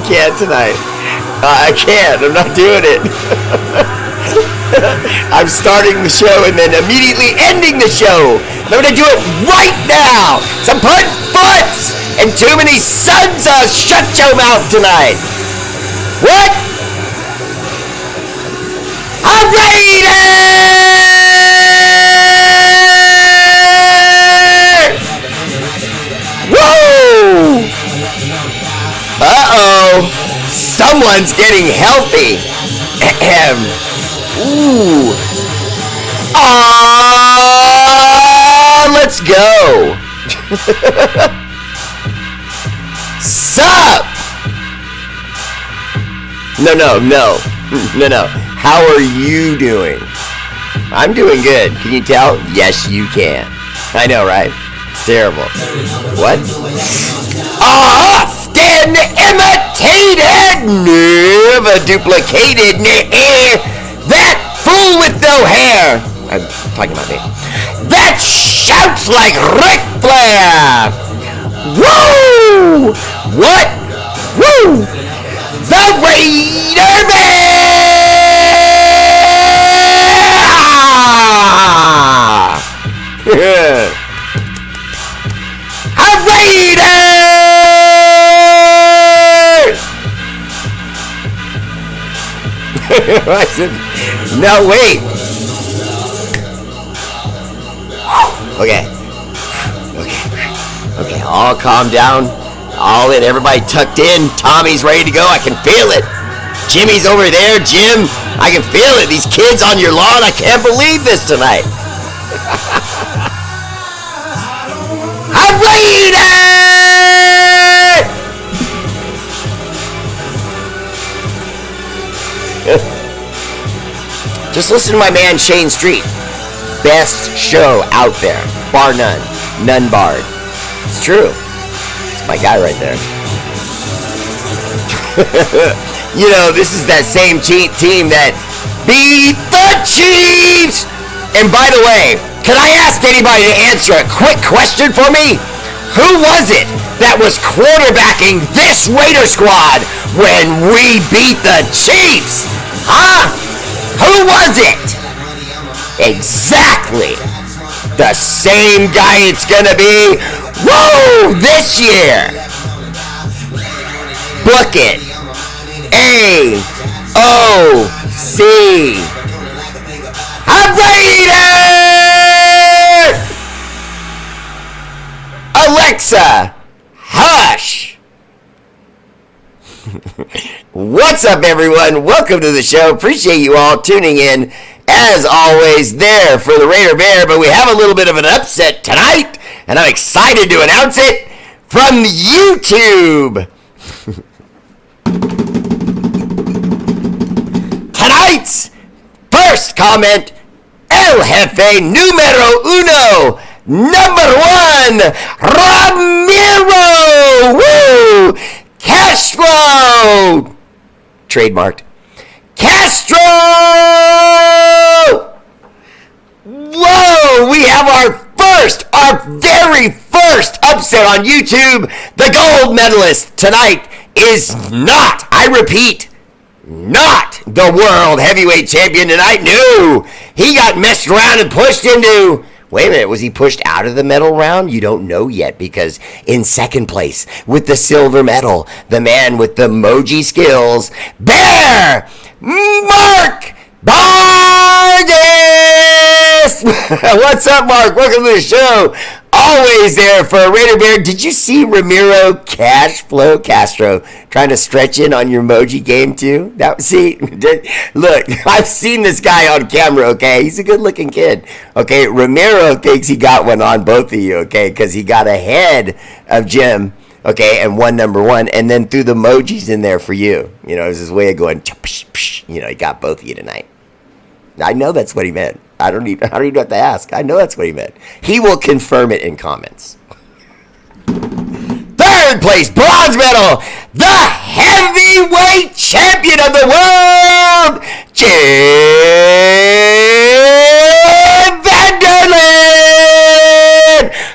can't tonight. I can't. I'm not doing it. I'm starting the show and then immediately ending the show. I'm going to do it right now. Some put foots and too many sons of shut your mouth tonight. What? R8RBEAR! Woo! Uh-oh. Someone's getting healthy. Ahem. Ooh. Let's go. Sup? No. How are you doing? I'm doing good. Can you tell? Yes, you can. I know, right? It's terrible. What? Often imitated, never duplicated. That fool with no hair. I'm talking about me. That shouts like Ric Flair. Woo! What? Woo! The R8RBEAR! I said, no, wait. Okay, all calm down. All in, everybody tucked in. Tommy's ready to go. I can feel it. Jimmy's over there. Jim, I can feel it. These kids on your lawn, I can't believe this tonight. Just listen to my man Shane Street. Best show out there, bar none, none barred. It's true. It's my guy right there. You know, this is that same team that beat the Chiefs. And by the way, can I ask anybody to answer a quick question for me? Who was it that was quarterbacking this Raider squad when we beat the Chiefs? Huh? Who was it? Exactly. The same guy it's gonna be. Whoa! This year. Book it. AOC. R8RBEAR! Alexa, hush. What's up, everyone? Welcome to the show. Appreciate you all tuning in. As always, there for the R8RBEAR, but we have a little bit of an upset tonight, and I'm excited to announce it from YouTube. Tonight's first comment, El Jefe numero uno, number one, Ramiro. Woo! Cash flow. Trademarked. Castro! Whoa! We have our very first upset on YouTube. The gold medalist tonight is not, I repeat, not the world heavyweight champion tonight. No! He got messed around and pushed into... Wait a minute, was he pushed out of the medal round? You don't know yet, because in second place with the silver medal, the man with the emoji skills, Bear Mark Vargas! What's up, Mark? Welcome to the show. Always there for R8RBEAR. Did you see Ramiro Cashflow Castro trying to stretch in on your emoji game too? Look, I've seen this guy on camera, okay? He's a good-looking kid, okay? Ramiro thinks he got one on both of you, okay? Because he got ahead of Jim, okay, and won number one, and then threw the emojis in there for you. You know, it was his way of going, you know, he got both of you tonight. I know that's what he meant. I don't even have to ask. I know that's what he meant. He will confirm it in comments. Third place, bronze medal, the heavyweight champion of the world, Jim Vanderland,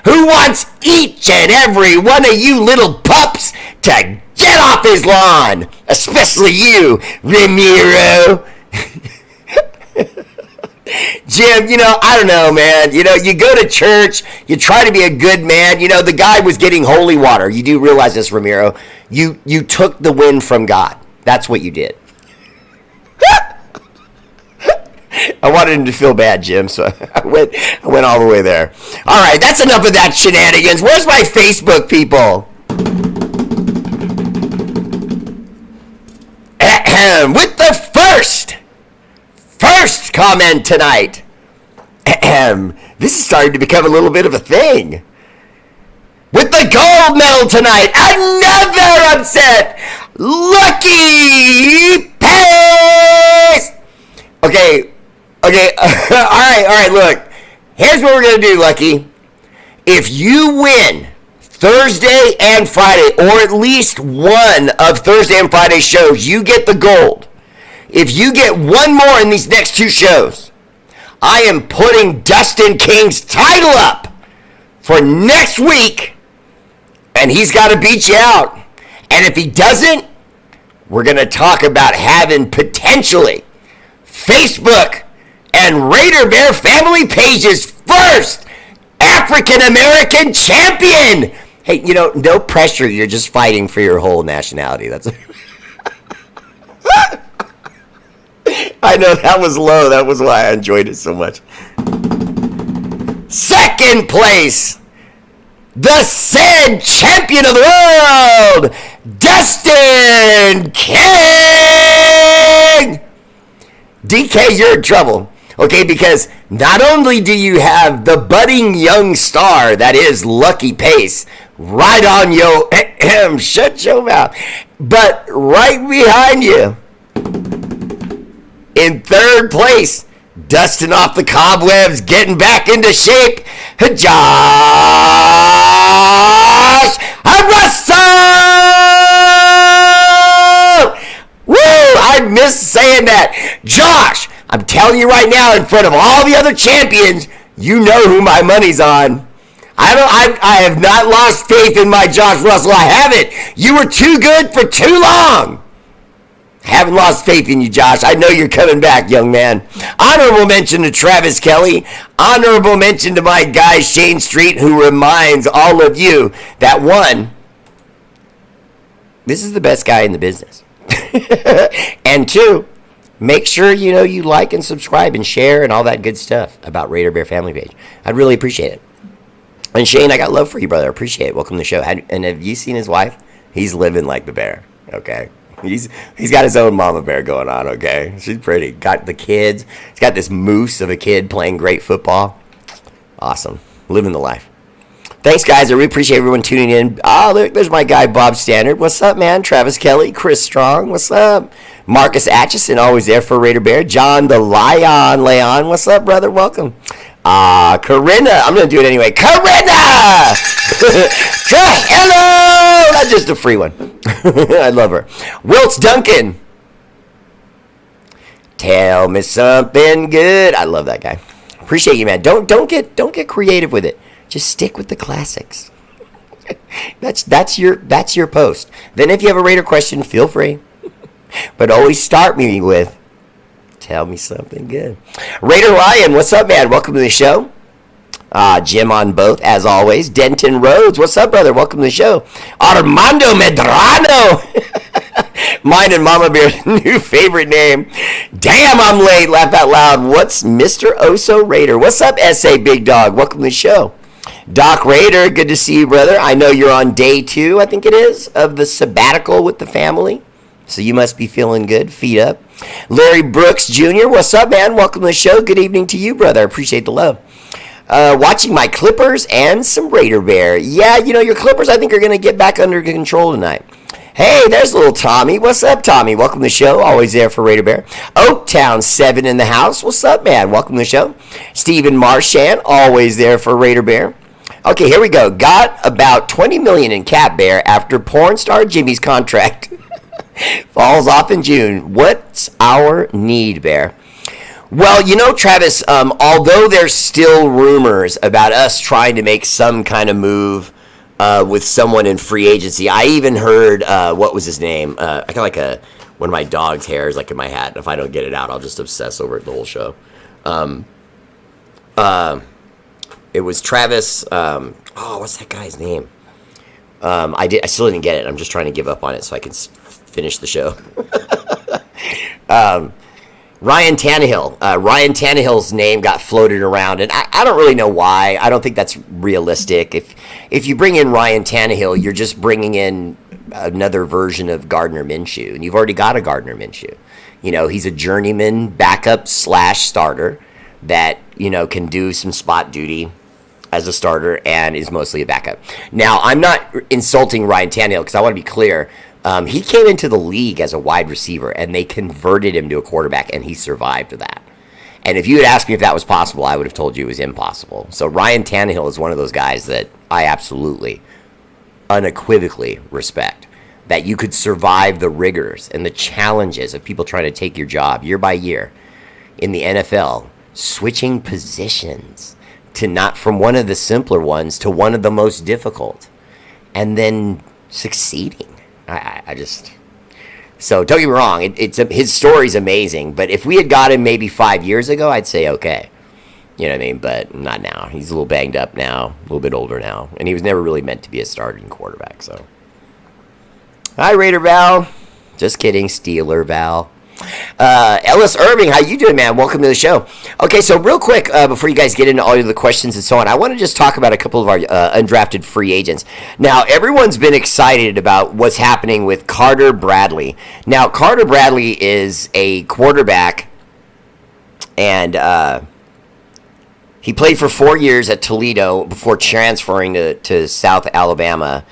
who wants each and every one of you little pups to Get off his lawn! Especially you, Ramiro. Jim, I don't know, man. You go to church, you try to be a good man. The guy was getting holy water. You do realize this, Ramiro. You took the wind from God. That's what you did. I wanted him to feel bad, Jim, so I went all the way there. All right, that's enough of that shenanigans. Where's my Facebook people? With the first comment tonight. This is starting to become a little bit of a thing. With the gold medal tonight, another upset. Lucky Pace. Okay. All right, look. Here's what we're going to do, Lucky. If you win Thursday and Friday, or at least one of Thursday and Friday shows, you get the gold. If you get one more in these next two shows, I am putting Dustin King's title up for next week, and he's got to beat you out. And if he doesn't, we're going to talk about having potentially Facebook and Raider Bear family pages first African-American champion. Hey, no pressure. You're just fighting for your whole nationality. That's I know that was low. That was why I enjoyed it so much. Second place, the said champion of the world, Dustin King. DK, you're in trouble. Okay, because not only do you have the budding young star that is Lucky Pace right on your shut your mouth, but right behind you, in third place, dusting off the cobwebs, getting back into shape, Josh Russell! Woo! I miss saying that. Josh, I'm telling you right now, in front of all the other champions, you know who my money's on. I have not lost faith in my Josh Russell. I haven't. You were too good for too long. Haven't lost faith in you, Josh. I know you're coming back, young man. Honorable mention to Travis Kelly. Honorable mention to my guy, Shane Street, who reminds all of you that, one, this is the best guy in the business. And two, make sure you like and subscribe and share and all that good stuff about Raider Bear Family Page. I'd really appreciate it. And Shane, I got love for you, brother. I appreciate it. Welcome to the show. And have you seen his wife? He's living like the bear, okay? He's got his own mama bear going on, okay? She's pretty. Got the kids. He's got this moose of a kid playing great football. Awesome. Living the life. Thanks, guys. I really appreciate everyone tuning in. Oh, look, there's my guy, Bob Standard. What's up, man? Travis Kelly, Chris Strong. What's up? Marcus Atchison, always there for Raider Bear. John the Leon. What's up, brother? Welcome. Corinna. I'm going to do it anyway. Corinna! Hello! Not just a free one. I love her. Wilts Duncan. Tell me something good. I love that guy. Appreciate you, man. Don't get creative with it. Just stick with the classics. That's your post. Then if you have a Raider question, feel free. But always start me with, tell me something good. Raider Ryan, what's up, man? Welcome to the show. Jim on both, as always. Denton Rhodes, what's up, brother? Welcome to the show. Armando Medrano. Mine and Mama Bear's new favorite name. Damn, I'm late. Laugh out loud. What's Mr. Oso Raider? What's up, S.A. Big Dog? Welcome to the show. Doc Raider, good to see you, brother. I know you're on day 2, I think it is, of the sabbatical with the family. So you must be feeling good. Feet up. Larry Brooks Jr., what's up, man? Welcome to the show. Good evening to you, brother. I appreciate the love. Watching my Clippers and some Raider Bear. Yeah, your Clippers, I think, are going to get back under control tonight. Hey, there's little Tommy. What's up, Tommy? Welcome to the show. Always there for Raider Bear. Oaktown 7 in the house. What's up, man? Welcome to the show. Stephen Marchand, always there for Raider Bear. Okay, here we go. Got about $20 million in cap, Bear, after porn star Jimmy's contract falls off in June. What's our need, Bear? Well, Travis, although there's still rumors about us trying to make some kind of move with someone in free agency. I even heard, what was his name? I got like one of my dog's hairs like in my hat. And if I don't get it out, I'll just obsess over it the whole show. It was Travis. What's that guy's name? I still didn't get it. I'm just trying to give up on it so I can finish the show. Ryan Tannehill. Ryan Tannehill's name got floated around, and I don't really know why. I don't think that's realistic. If you bring in Ryan Tannehill, you're just bringing in another version of Gardner Minshew, and you've already got a Gardner Minshew. He's a journeyman backup / starter that, can do some spot duty as a starter and is mostly a backup. Now, I'm not insulting Ryan Tannehill because I want to be clear. He came into the league as a wide receiver, and they converted him to a quarterback, and he survived that. And if you had asked me if that was possible, I would have told you it was impossible. So Ryan Tannehill is one of those guys that I absolutely, unequivocally respect. That you could survive the rigors and the challenges of people trying to take your job year by year in the NFL, switching positions to not from one of the simpler ones to one of the most difficult, and then succeeding. So don't get me wrong, his story's amazing, but if we had got him maybe 5 years ago, I'd say okay. You know what I mean? But not now. He's a little banged up now, a little bit older now, and he was never really meant to be a starting quarterback. So, hi, Raider Val. Just kidding, Steeler Val. Ellis Irving, how you doing, man? Welcome to the show. Okay, so real quick, before you guys get into all of the questions and so on, I want to just talk about a couple of our undrafted free agents. Now, everyone's been excited about what's happening with Carter Bradley. Now, Carter Bradley is a quarterback, and he played for 4 years at Toledo before transferring to South Alabama.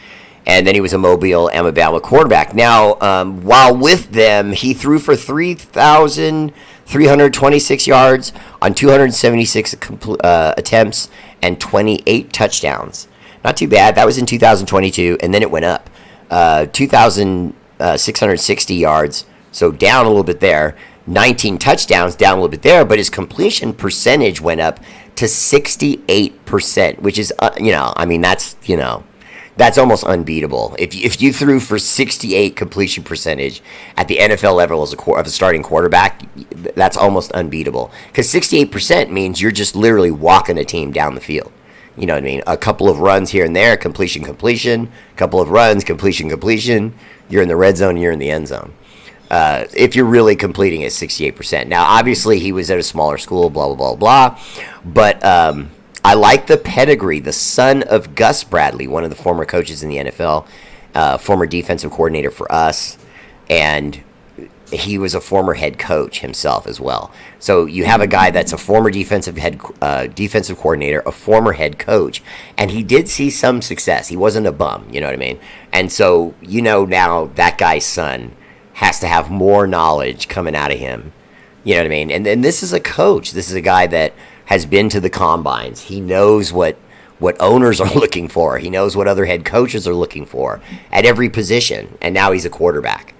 And then he was a Mobile, Alabama quarterback. Now, while with them, he threw for 3,326 yards on 276 attempts and 28 touchdowns. Not too bad. That was in 2022, and then it went up. 2,660 yards, so down a little bit there. 19 touchdowns, down a little bit there, but his completion percentage went up to 68%, which is, that's almost unbeatable. If you threw for 68 completion percentage at the NFL level as a starting quarterback, that's almost unbeatable. Because 68% means you're just literally walking a team down the field. You know what I mean? A couple of runs here and there, completion. Couple of runs, completion. You're in the red zone, you're in the end zone. If you're really completing at 68%. Now, obviously, he was at a smaller school, blah, blah, blah, blah. But I like the pedigree. The son of Gus Bradley, one of the former coaches in the NFL, former defensive coordinator for us, and he was a former head coach himself as well. So you have a guy that's a former defensive coordinator, a former head coach, and he did see some success. He wasn't a bum, you know what I mean? And so now that guy's son has to have more knowledge coming out of him, you know what I mean? And this is a coach. This is a guy that has been to the combines. He knows what owners are looking for. He knows what other head coaches are looking for at every position. And now he's a quarterback.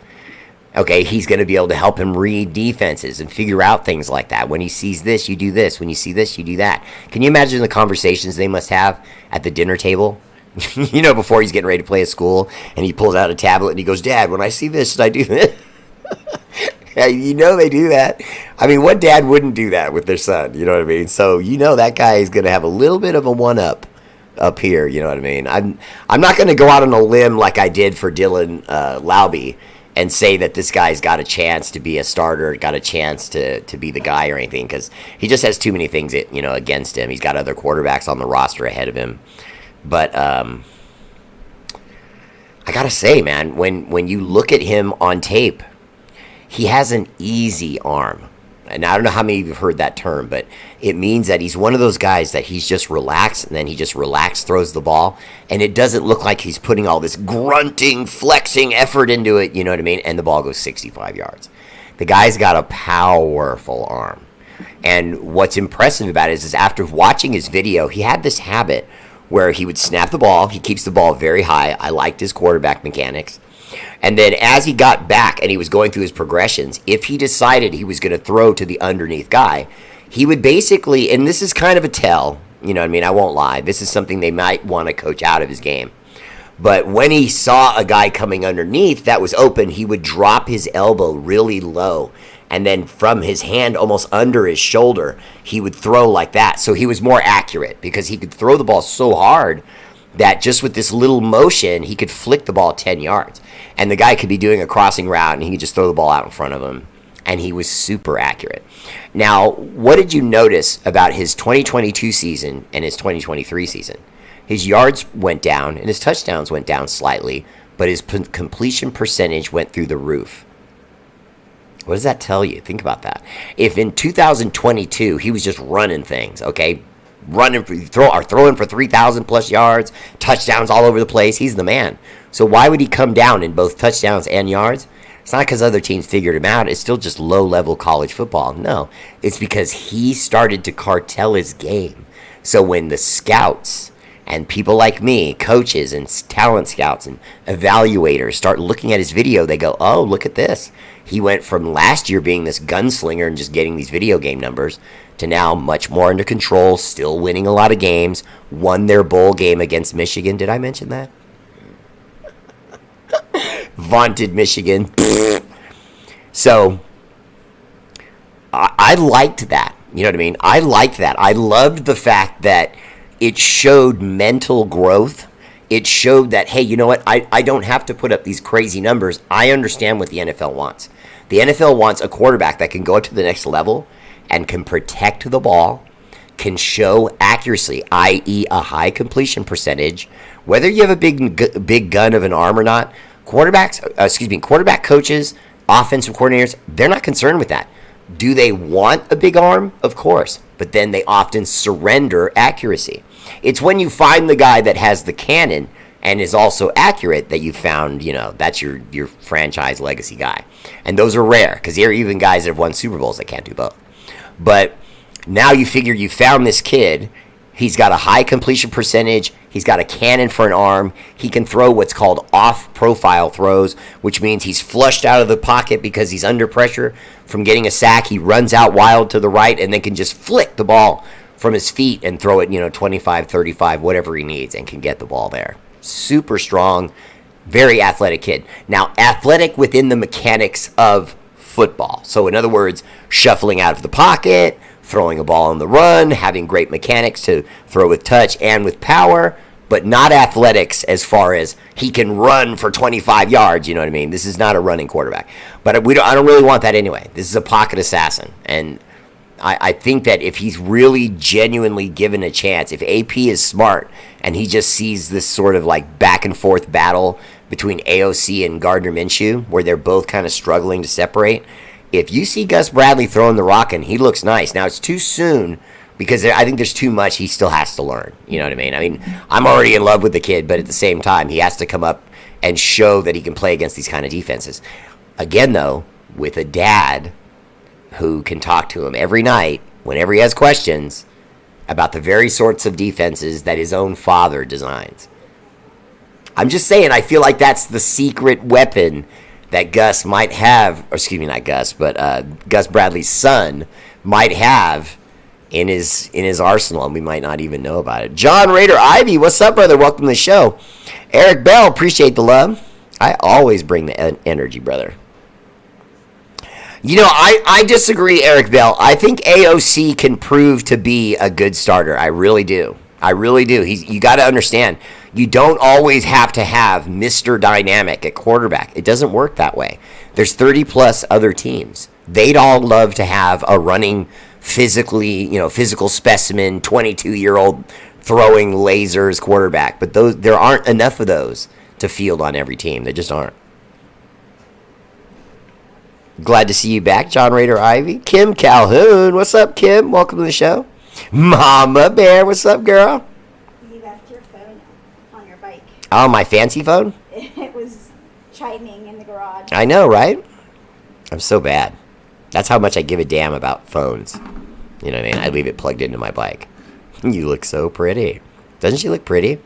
Okay, he's going to be able to help him read defenses and figure out things like that. When he sees this, you do this. When you see this, you do that. Can you imagine the conversations they must have at the dinner table? Before he's getting ready to play at school, and he pulls out a tablet and he goes, "Dad, when I see this, should I do this?" They do that. I mean, what dad wouldn't do that with their son? You know what I mean? So that guy is going to have a little bit of a one-up up here. You know what I mean? I'm not going to go out on a limb like I did for Dylan Laube and say that this guy's got a chance to be a starter, got a chance to be the guy or anything, because he just has too many things against him. He's got other quarterbacks on the roster ahead of him. But I gotta say, man, when you look at him on tape, he has an easy arm. And I don't know how many of you have heard that term, but it means that he's one of those guys that he's just relaxed, and then he just relaxed throws the ball, and it doesn't look like he's putting all this grunting, flexing effort into it, you know what I mean? And the ball goes 65 yards. The guy's got a powerful arm. And what's impressive about it is after watching his video, he had this habit where he would snap the ball. He keeps the ball very high. I liked his quarterback mechanics. And then as he got back and he was going through his progressions, if he decided he was going to throw to the underneath guy, he would basically, and this is kind of a tell, you know what I mean? I won't lie. This is something they might want to coach out of his game. But when he saw a guy coming underneath that was open, he would drop his elbow really low. And then from his hand almost under his shoulder, he would throw like that. So he was more accurate because he could throw the ball so hard that just with this little motion, he could flick the ball 10 yards. And the guy could be doing a crossing route and he could just throw the ball out in front of him. And he was super accurate. Now, what did you notice about his 2022 season and his 2023 season? His yards went down and his touchdowns went down slightly, but his completion percentage went through the roof. What does that tell you? Think about that. If in 2022 he was just running things, okay, throwing for 3,000 plus yards, touchdowns all over the place, he's the man. So why would he come down in both touchdowns and yards? It's not because other teams figured him out. It's still just low-level college football. No, it's because he started to cartel his game. So when the scouts and people like me, coaches and talent scouts and evaluators start looking at his video, they go, oh, look at this. He went from last year being this gunslinger and just getting these video game numbers to now much more under control, still winning a lot of games, won their bowl game against Michigan. Did I mention that? Vaunted Michigan. So I liked that. You know what I mean? I liked that. I loved the fact that it showed mental growth. It showed that, hey, you know what? I don't have to put up these crazy numbers. I understand what the NFL wants. The NFL wants a quarterback that can go up to the next level and can protect the ball, can show accuracy, i.e. a high completion percentage. Whether you have a big gun of an arm or not, quarterback coaches, offensive coordinators, they're not concerned with that. Do they want a big arm? Of course. But then they often surrender accuracy. It's when you find the guy that has the cannon and is also accurate that you found, that's your franchise legacy guy. And those are rare because there are even guys that have won Super Bowls that can't do both. But now you figure you found this kid. He's got a high completion percentage. He's got a cannon for an arm. He can throw what's called off-profile throws, which means he's flushed out of the pocket because he's under pressure from getting a sack. He runs out wild to the right and then can just flick the ball from his feet and throw it, 25, 35, whatever he needs, and can get the ball there. Super strong, very athletic kid. Now, athletic within the mechanics of football. So, in other words, shuffling out of the pocket, throwing a ball on the run, having great mechanics to throw with touch and with power, but not athletics as far as he can run for 25 yards, you know what I mean? This is not a running quarterback. But I don't really want that anyway. This is a pocket assassin. And I think that if he's really genuinely given a chance, if AP is smart and he just sees this sort of like back and forth battle between AOC and Gardner Minshew, where they're both kind of struggling to separate, if you see Gus Bradley throwing the rock and he looks nice. Now, it's too soon because I think there's too much he still has to learn. You know what I mean? I mean, I'm already in love with the kid, but at the same time, he has to come up and show that he can play against these kind of defenses. Again, though, with a dad who can talk to him every night whenever he has questions about the very sorts of defenses that his own father designs. I'm just saying, I feel like that's the secret weapon that Gus might have, or excuse me, not Gus, but Gus Bradley's son might have in his arsenal, and we might not even know about it. John R8RBEAR, what's up, brother? Welcome to the show. Eric Bell, appreciate the love. I always bring the energy, brother. I disagree, Eric Bell. I think AOC can prove to be a good starter. I really do. You got to understand, you don't always have to have Mr. Dynamic at quarterback. It doesn't work that way. There's 30-plus other teams. They'd all love to have a running, physical specimen, 22-year-old throwing lasers quarterback. But there aren't enough of those to field on every team. There just aren't. Glad to see you back, John R8RBEAR. Kim Calhoun, what's up, Kim? Welcome to the show. Mama Bear, what's up, girl? You left your phone on your bike. Oh, my fancy phone? It was chiming in the garage. I know, right? I'm so bad. That's how much I give a damn about phones. You know what I mean? I leave it plugged into my bike. You look so pretty. Doesn't she look pretty?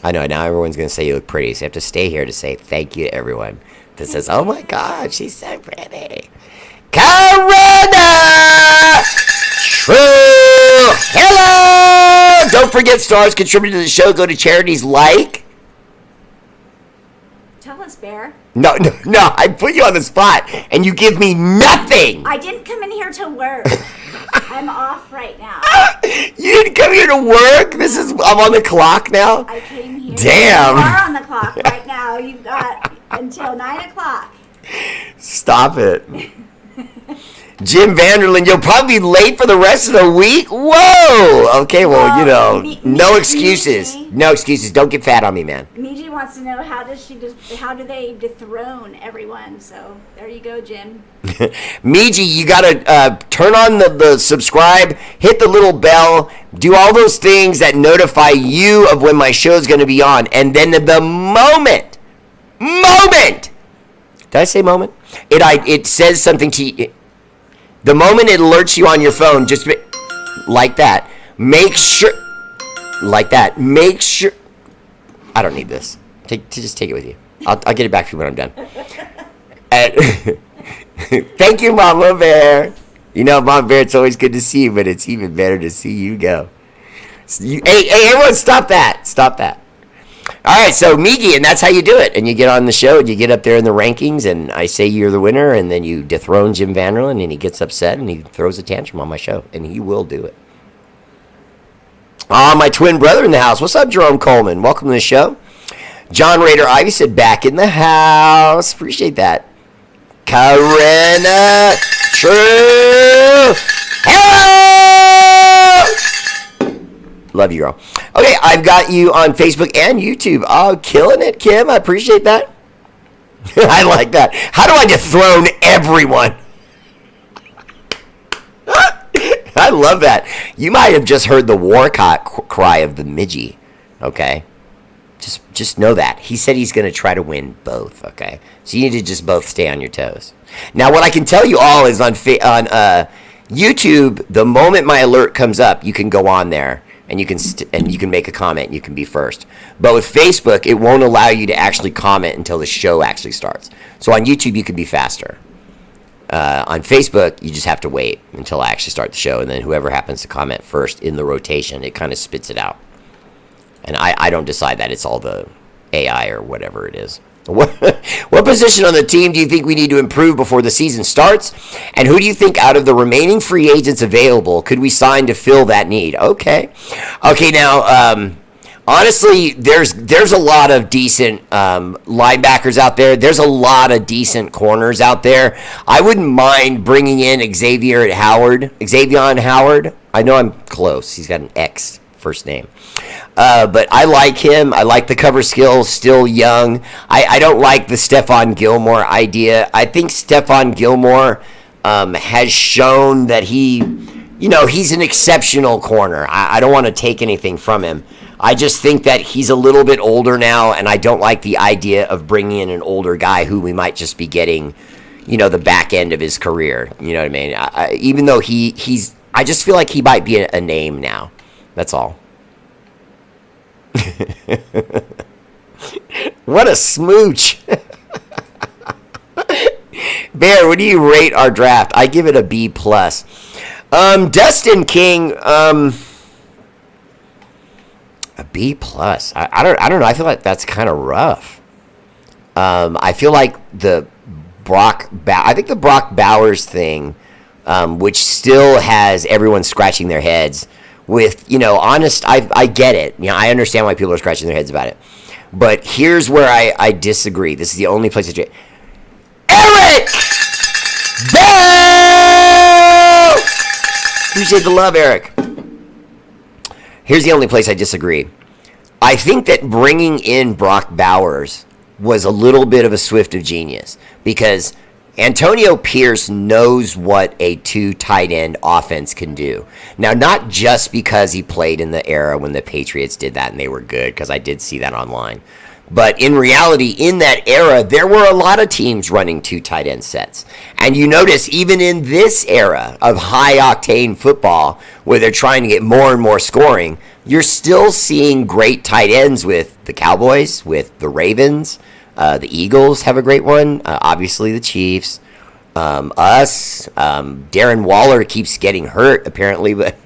I know, now everyone's going to say you look pretty, so you have to stay here to say thank you to everyone that says, oh my God, she's so pretty. Corona! True! Hello! Don't forget, stars contributing to the show. Go to charities like us, Bear. No, I put you on the spot, and you give me nothing. I didn't come in here to work. I'm off right now. You didn't come here to work? I'm on the clock now? I came here. Damn. You are on the clock right now. You've got until 9 o'clock. Stop it. Jim Vanderland, you'll probably be late for the rest of the week? Whoa! Okay, well, no excuses. No excuses. Don't get fat on me, man. Miji wants to know how do they dethrone everyone? So there you go, Jim. Miji, you gotta turn on the subscribe, hit the little bell, do all those things that notify you of when my show is going to be on, and then the moment, did I say moment? It says something to you. The moment it alerts you on your phone, just like that. Make sure, I don't need this. Just take it with you. I'll get it back to you when I'm done. Thank you, Mama Bear. Mama Bear, it's always good to see you, but it's even better to see you go. Hey, everyone, stop that. Stop that. All right, so Migi, and that's how you do it. And you get on the show, and you get up there in the rankings, and I say you're the winner, and then you dethrone Jim Vanderland, and he gets upset, and he throws a tantrum on my show, and he will do it. My twin brother in the house. What's up, Jerome Coleman? Welcome to the show. John Rader Ivy said, back in the house. Appreciate that. Karina True. Hello! Love you, girl. Okay, I've got you on Facebook and YouTube. Oh, killing it, Kim. I appreciate that. I like that. How do I dethrone everyone? I love that. You might have just heard the Warcott cry of the Midgie. Okay? Just know that. He said he's going to try to win both. Okay? So you need to just both stay on your toes. Now, what I can tell you all is on YouTube, the moment my alert comes up, you can go on there. And you can make a comment, and you can be first. But with Facebook, it won't allow you to actually comment until the show actually starts. So on YouTube, you can be faster. On Facebook, you just have to wait until I actually start the show, and then whoever happens to comment first in the rotation, it kind of spits it out. And I don't decide that. It's all the AI or whatever it is. What position on the team do you think we need to improve before the season starts? And who do you think out of the remaining free agents available could we sign to fill that need? Okay, now, honestly, there's a lot of decent linebackers out there. There's a lot of decent corners out there. I wouldn't mind bringing in Xavier Howard. I know I'm close. He's got an X first name. But I like him. I like the cover skills, still young. I don't like the Stephon Gilmore idea. I think Stephon Gilmore has shown that he's an exceptional corner. I don't want to take anything from him. I just think that he's a little bit older now, and I don't like the idea of bringing in an older guy who we might just be getting, the back end of his career. You know what I mean? Even though I just feel like he might be a name now. That's all. What a smooch. Bear, what do you rate our draft? I give it a B+. Dustin King, a B+. I don't know. I feel like that's kind of rough. I feel like the Brock Bowers thing, which still has everyone scratching their heads with, honest, I get it. I understand why people are scratching their heads about it. But here's where I disagree. This is the only place that Eric Bell! Appreciate the love, Eric. Here's the only place I disagree. I think that bringing in Brock Bowers was a little bit of a swift of genius because Antonio Pierce knows what a two tight end offense can do. Now, not just because he played in the era when the Patriots did that and they were good, because I did see that online. But in reality, in that era, there were a lot of teams running two tight end sets. And you notice even in this era of high-octane football, where they're trying to get more and more scoring, you're still seeing great tight ends with the Cowboys, with the Ravens. The Eagles have a great one. Obviously, the Chiefs. Us. Darren Waller keeps getting hurt, apparently. But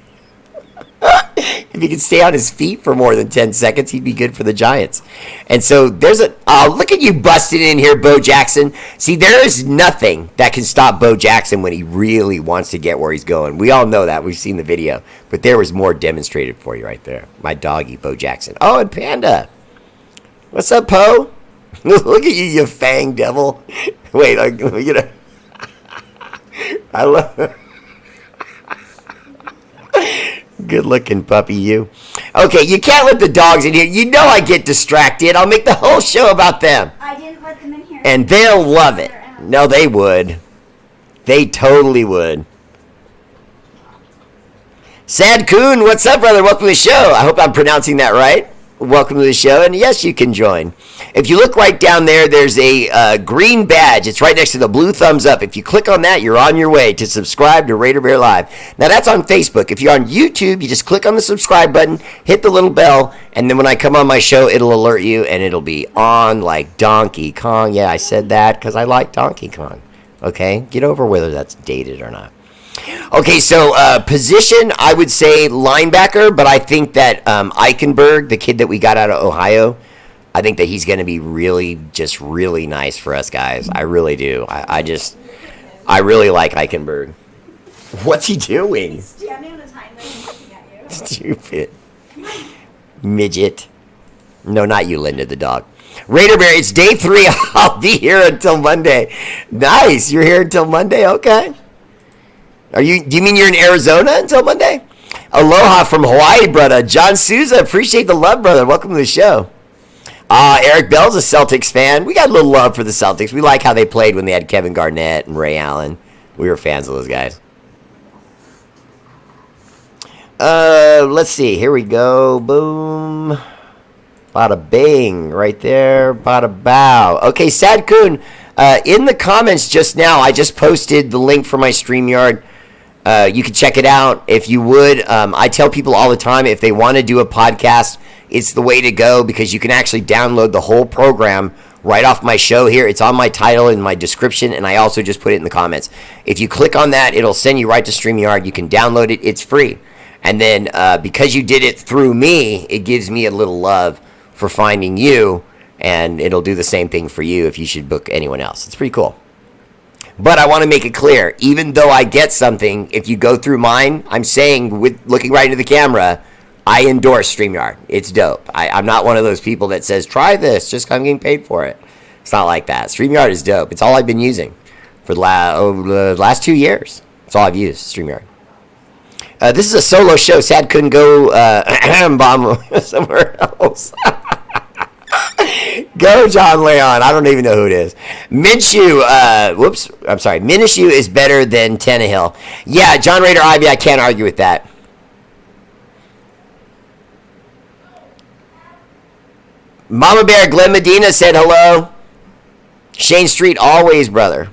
If he could stay on his feet for more than 10 seconds, he'd be good for the Giants. And so there's look at you busting in here, Bo Jackson. See, there is nothing that can stop Bo Jackson when he really wants to get where he's going. We all know that. We've seen the video. But there was more demonstrated for you right there. My doggy, Bo Jackson. Oh, and Panda. What's up, Poe? Look at you, you fang devil. Wait, I love good looking puppy, you. Okay, you can't let the dogs in here. You know I get distracted. I'll make the whole show about them. I didn't let them in here. And they'll love it. No, they would. They totally would. Sad Coon, what's up, brother? Welcome to the show. I hope I'm pronouncing that right. Welcome to the show, and yes, you can join. If you look right down there, there's a green badge. It's right next to the blue thumbs up. If you click on that, you're on your way to subscribe to Raider Bear Live. Now, that's on Facebook. If you're on YouTube, you just click on the subscribe button, hit the little bell, and then when I come on my show, it'll alert you, and it'll be on like Donkey Kong. Yeah, I said that because I like Donkey Kong. Okay? Get over whether that's dated or not. Okay, so position, I would say linebacker, but I think that Eichenberg, the kid that we got out of Ohio, I think that he's going to be really nice for us guys. I really do. I really like Eichenberg. What's he doing? He's standing on his hind legs and looking at you. Stupid. Midget. No, not you, Linda the dog. Raider Bear, it's day 3. I'll be here until Monday. Nice. You're here until Monday? Okay. Do you mean you're in Arizona until Monday? Aloha from Hawaii, brother. John Souza, appreciate the love, brother. Welcome to the show. Eric Bell's a Celtics fan. We got a little love for the Celtics. We like how they played when they had Kevin Garnett and Ray Allen. We were fans of those guys. Let's see. Here we go. Boom. Bada bing. Right there. Bada bow. Okay, Sad Coon. In the comments just now, I just posted the link for my StreamYard. You can check it out if you would. I tell people all the time, if they want to do a podcast, it's the way to go because you can actually download the whole program right off my show here. It's on my title and my description, and I also just put it in the comments. If you click on that, it'll send you right to StreamYard. You can download it. It's free. And then because you did it through me, it gives me a little love for finding you, and it'll do the same thing for you if you should book anyone else. It's pretty cool. But I want to make it clear, even though I get something, if you go through mine, I'm saying, with looking right into the camera, I endorse StreamYard. It's dope. I'm not one of those people that says, try this, just I'm getting paid for it. It's not like that. StreamYard is dope. It's all I've been using for the last 2 years. That's all I've used, StreamYard. This is a solo show. Sad couldn't go bomb somewhere else. Go, John Leon. I don't even know who it is. Minshew, Minshew is better than Tannehill. Yeah, John R8RBEAR, I can't argue with that. Mama Bear, Glenn Medina said hello. Shane Street, always, brother.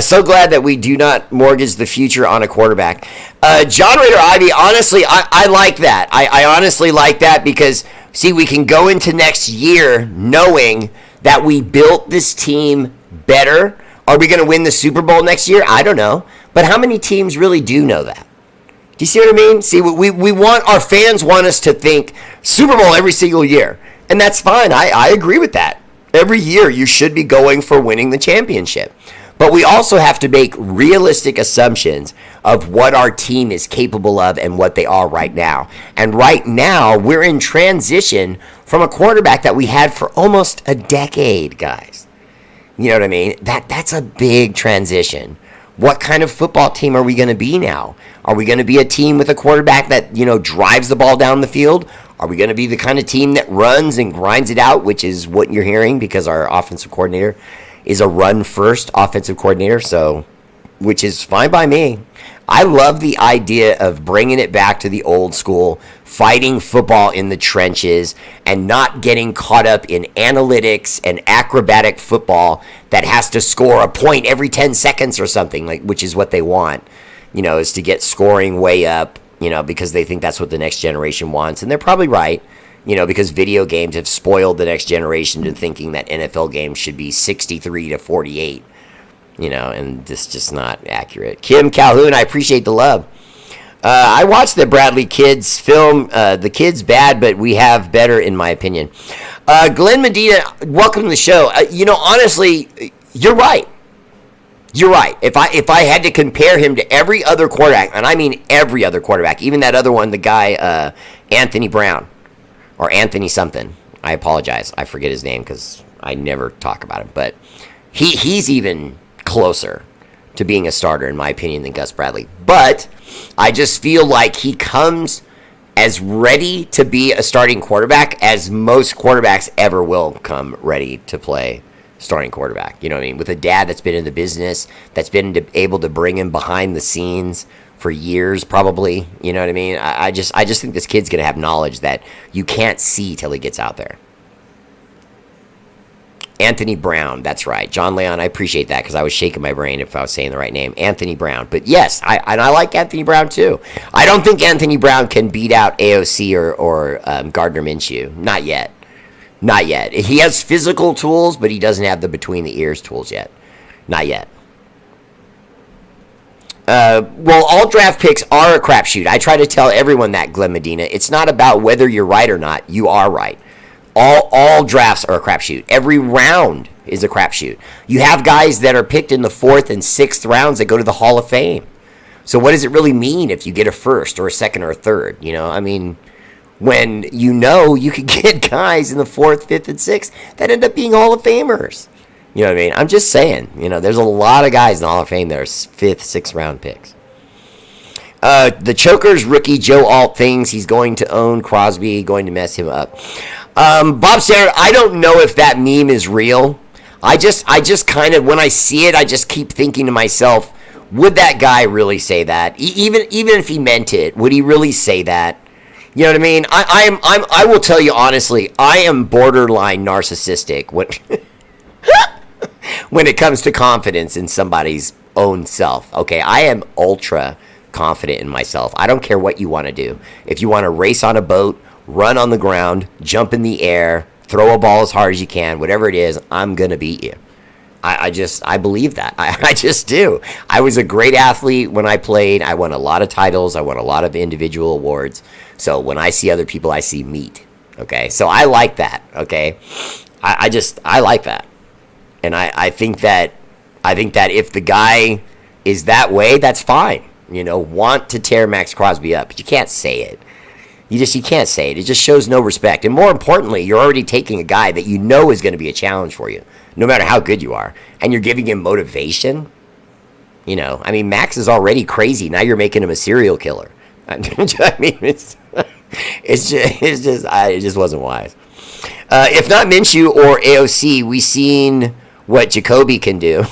So glad that we do not mortgage the future on a quarterback. John R8RBEAR, honestly, I like that. I honestly like that because, see, we can go into next year knowing that we built this team better. Are we going to win the Super Bowl next year? I don't know. But how many teams really do know that? Do you see what I mean? See, we want, our fans want us to think Super Bowl every single year. And that's fine. I agree with that. Every year you should be going for winning the championship. But we also have to make realistic assumptions of what our team is capable of and what they are right now. And right now, we're in transition from a quarterback that we had for almost a decade, guys. You know what I mean? That's a big transition. What kind of football team are we going to be now? Are we going to be a team with a quarterback that, drives the ball down the field? Are we going to be the kind of team that runs and grinds it out, which is what you're hearing because our offensive coordinator is a run-first offensive coordinator, which is fine by me. I love the idea of bringing it back to the old school, fighting football in the trenches, and not getting caught up in analytics and acrobatic football that has to score a point every 10 seconds or something, which is what they want, is to get scoring way up, because they think that's what the next generation wants. And they're probably right. Because video games have spoiled the next generation to thinking that NFL games should be 63-48, and this is just not accurate. Kim Calhoun, I appreciate the love. I watched the Bradley kids film. The kid's bad, but we have better, in my opinion. Glenn Medina, welcome to the show. Honestly, you're right. You're right. If I had to compare him to every other quarterback, and I mean every other quarterback, even that other one, the guy Anthony Brown or Anthony something. I apologize. I forget his name because I never talk about him. But he's even closer to being a starter, in my opinion, than Gus Bradley. But I just feel like he comes as ready to be a starting quarterback as most quarterbacks ever will come ready to play starting quarterback. You know what I mean? With a dad that's been in the business, that's been able to bring him behind the scenes for years, probably. You know what I mean? I just think this kid's going to have knowledge that you can't see till he gets out there. Anthony Brown, that's right. John Leon, I appreciate that because I was shaking my brain if I was saying the right name. Anthony Brown. But yes, I like Anthony Brown too. I don't think Anthony Brown can beat out AOC or Gardner Minshew. Not yet. Not yet. He has physical tools, but he doesn't have the between the ears tools yet. Not yet. Well, all draft picks are a crapshoot. I try to tell everyone that, Glenn Medina. It's not about whether you're right or not. You are right. All drafts are a crapshoot. Every round is a crapshoot. You have guys that are picked in the 4th and 6th rounds that go to the Hall of Fame. So what does it really mean if you get a 1st or a 2nd or a 3rd? You know, I mean, when you could get guys in the 4th, 5th, and 6th that end up being Hall of Famers. You know what I mean? I'm just saying, there's a lot of guys in the Hall of Fame that are 5th, 6th round picks. The Chokers rookie Joe Alt thinks he's going to own Crosby, going to mess him up. Bob Sanders, I don't know if that meme is real. I just kind of, when I see it, I just keep thinking to myself, would that guy really say that? Even if he meant it, would he really say that? You know what I mean? I will tell you honestly, I am borderline narcissistic when it comes to confidence in somebody's own self. Okay, I am ultra confident in myself. I don't care what you want to do. If you want to race on a boat, run on the ground, jump in the air, throw a ball as hard as you can, whatever it is, I'm going to beat you. I believe that. I just do. I was a great athlete when I played. I won a lot of titles. I won a lot of individual awards. So when I see other people, I see meat. Okay. So I like that. Okay. I like that. And I think that if the guy is that way, that's fine. Want to tear Max Crosby up, but you can't say it. You can't say it. It just shows no respect. And more importantly, you're already taking a guy that is going to be a challenge for you, no matter how good you are. And you're giving him motivation. I mean, Max is already crazy. Now you're making him a serial killer. I mean, it just wasn't wise. If not Minshew or AOC, we seen what Jacoby can do,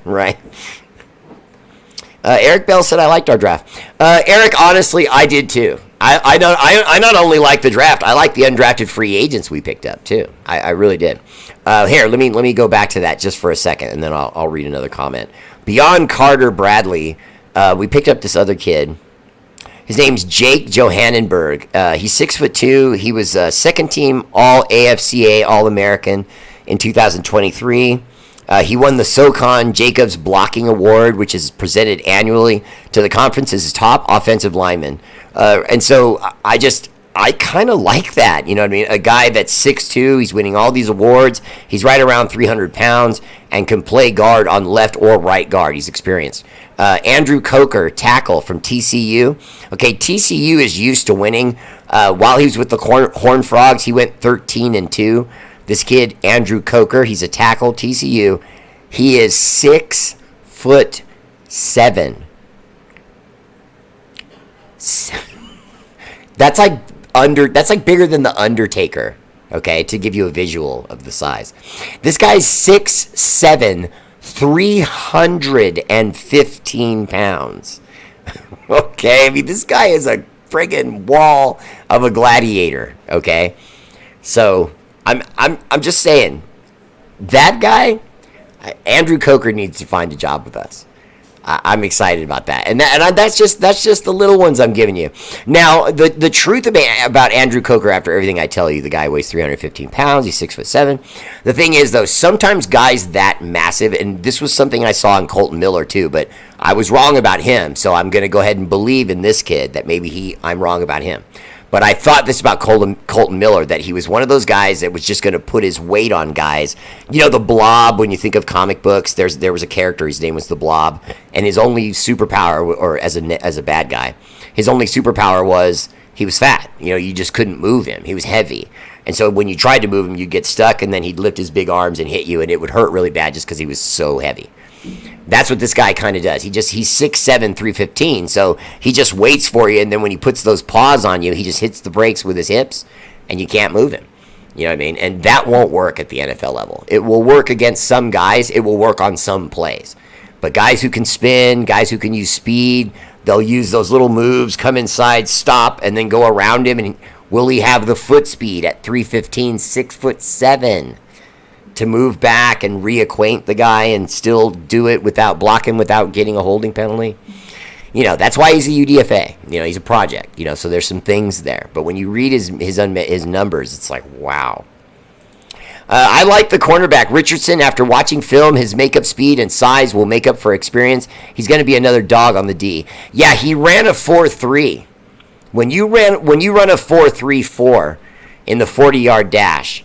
right? Eric Bell said I liked our draft. Eric, honestly, I did too. I not only like the draft, I like the undrafted free agents we picked up too. I really did. Here, let me go back to that just for a second, and then I'll read another comment. Beyond Carter Bradley, we picked up this other kid. His name's Jake Johannenberg. He's 6'2". He was second team All AFCA All American in 2023. He won the SoCon Jacobs Blocking Award, which is presented annually to the conference's top offensive lineman. And so I kind of like that. You know what I mean? A guy that's 6'2", he's winning all these awards. He's right around 300 pounds and can play guard on left or right guard. He's experienced. Andrew Coker, tackle from TCU. Okay, TCU is used to winning. While he was with the Horned Frogs, he went 13-2. This kid, Andrew Coker, he's a tackle, TCU. He is 6'7". That's like bigger than the Undertaker, okay, to give you a visual of the size. This guy's 6'7", 315 pounds. Okay, I mean, this guy is a friggin' wall of a gladiator, okay? So I'm just saying, that guy, Andrew Coker, needs to find a job with us. I'm excited about that, and that's just the little ones I'm giving you. Now, the truth about Andrew Coker, after everything I tell you, the guy weighs 315 pounds. He's 6'7". The thing is, though, sometimes guys that massive, and this was something I saw in Colton Miller too, but I was wrong about him, so I'm going to go ahead and believe in this kid that maybe I'm wrong about him. But I thought this about Colton Miller, that he was one of those guys that was just going to put his weight on guys. You know, the Blob, when you think of comic books, there was a character, his name was the Blob, and his only superpower, or as a bad guy, his only superpower was he was fat. You know, you just couldn't move him. He was heavy. And so when you tried to move him, you'd get stuck, and then he'd lift his big arms and hit you, and it would hurt really bad just because he was so heavy. That's what this guy kind of does. He's 6'7", 315, so he just waits for you, and then when he puts those paws on you, he just hits the brakes with his hips, and you can't move him. You know what I mean? And that won't work at the NFL level. It will work against some guys. It will work on some plays. But guys who can spin, guys who can use speed, they'll use those little moves, come inside, stop, and then go around him, and will he have the foot speed at 315, 6'7"? To move back and reacquaint the guy and still do it without blocking, without getting a holding penalty. You know, that's why he's a UDFA. You know, he's a project. You know, so there's some things there. But when you read his numbers, it's like, wow. I like the cornerback Richardson. After watching film, his makeup speed and size will make up for experience. He's going to be another dog on the D. Yeah, he ran a 4.3. When you run a 4.34 in the 40-yard dash,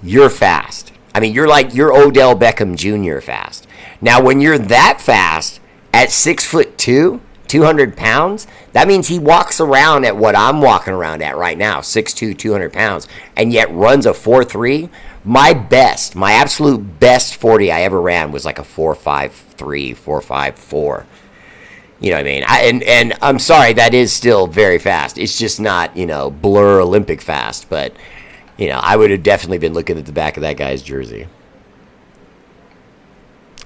you're fast. I mean, you're Odell Beckham Jr. fast. Now, when you're that fast at 6'2", 200 pounds, that means he walks around at what I'm walking around at right now, 6'2", 200 pounds, and yet runs a 4.3. My absolute best 40 I ever ran was like a 4.53, 4.54. You know what I mean? And I'm sorry, that is still very fast. It's just not, blur Olympic fast, but I would have definitely been looking at the back of that guy's jersey.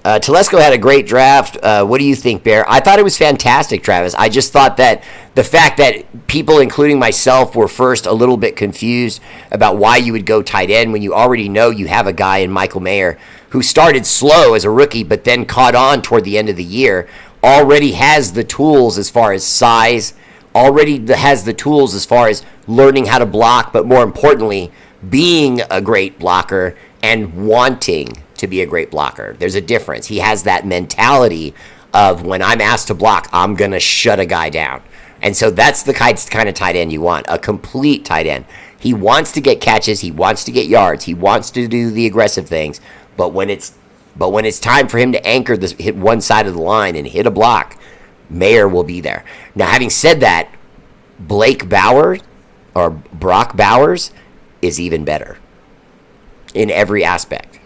Telesco had a great draft. What do you think, Bear? I thought it was fantastic, Travis. I just thought that the fact that people, including myself, were first a little bit confused about why you would go tight end when you already know you have a guy in Michael Mayer who started slow as a rookie but then caught on toward the end of the year, already has the tools as far as size, already has the tools as far as learning how to block, but more importantly, being a great blocker and wanting to be a great blocker. There's a difference. He has that mentality of when I'm asked to block, I'm going to shut a guy down. And so that's the kind of tight end you want, a complete tight end. He wants to get catches. He wants to get yards. He wants to do the aggressive things. But when it's time for him to anchor hit one side of the line and hit a block, Mayer will be there. Now, having said that, Brock Bowers is even better in every aspect.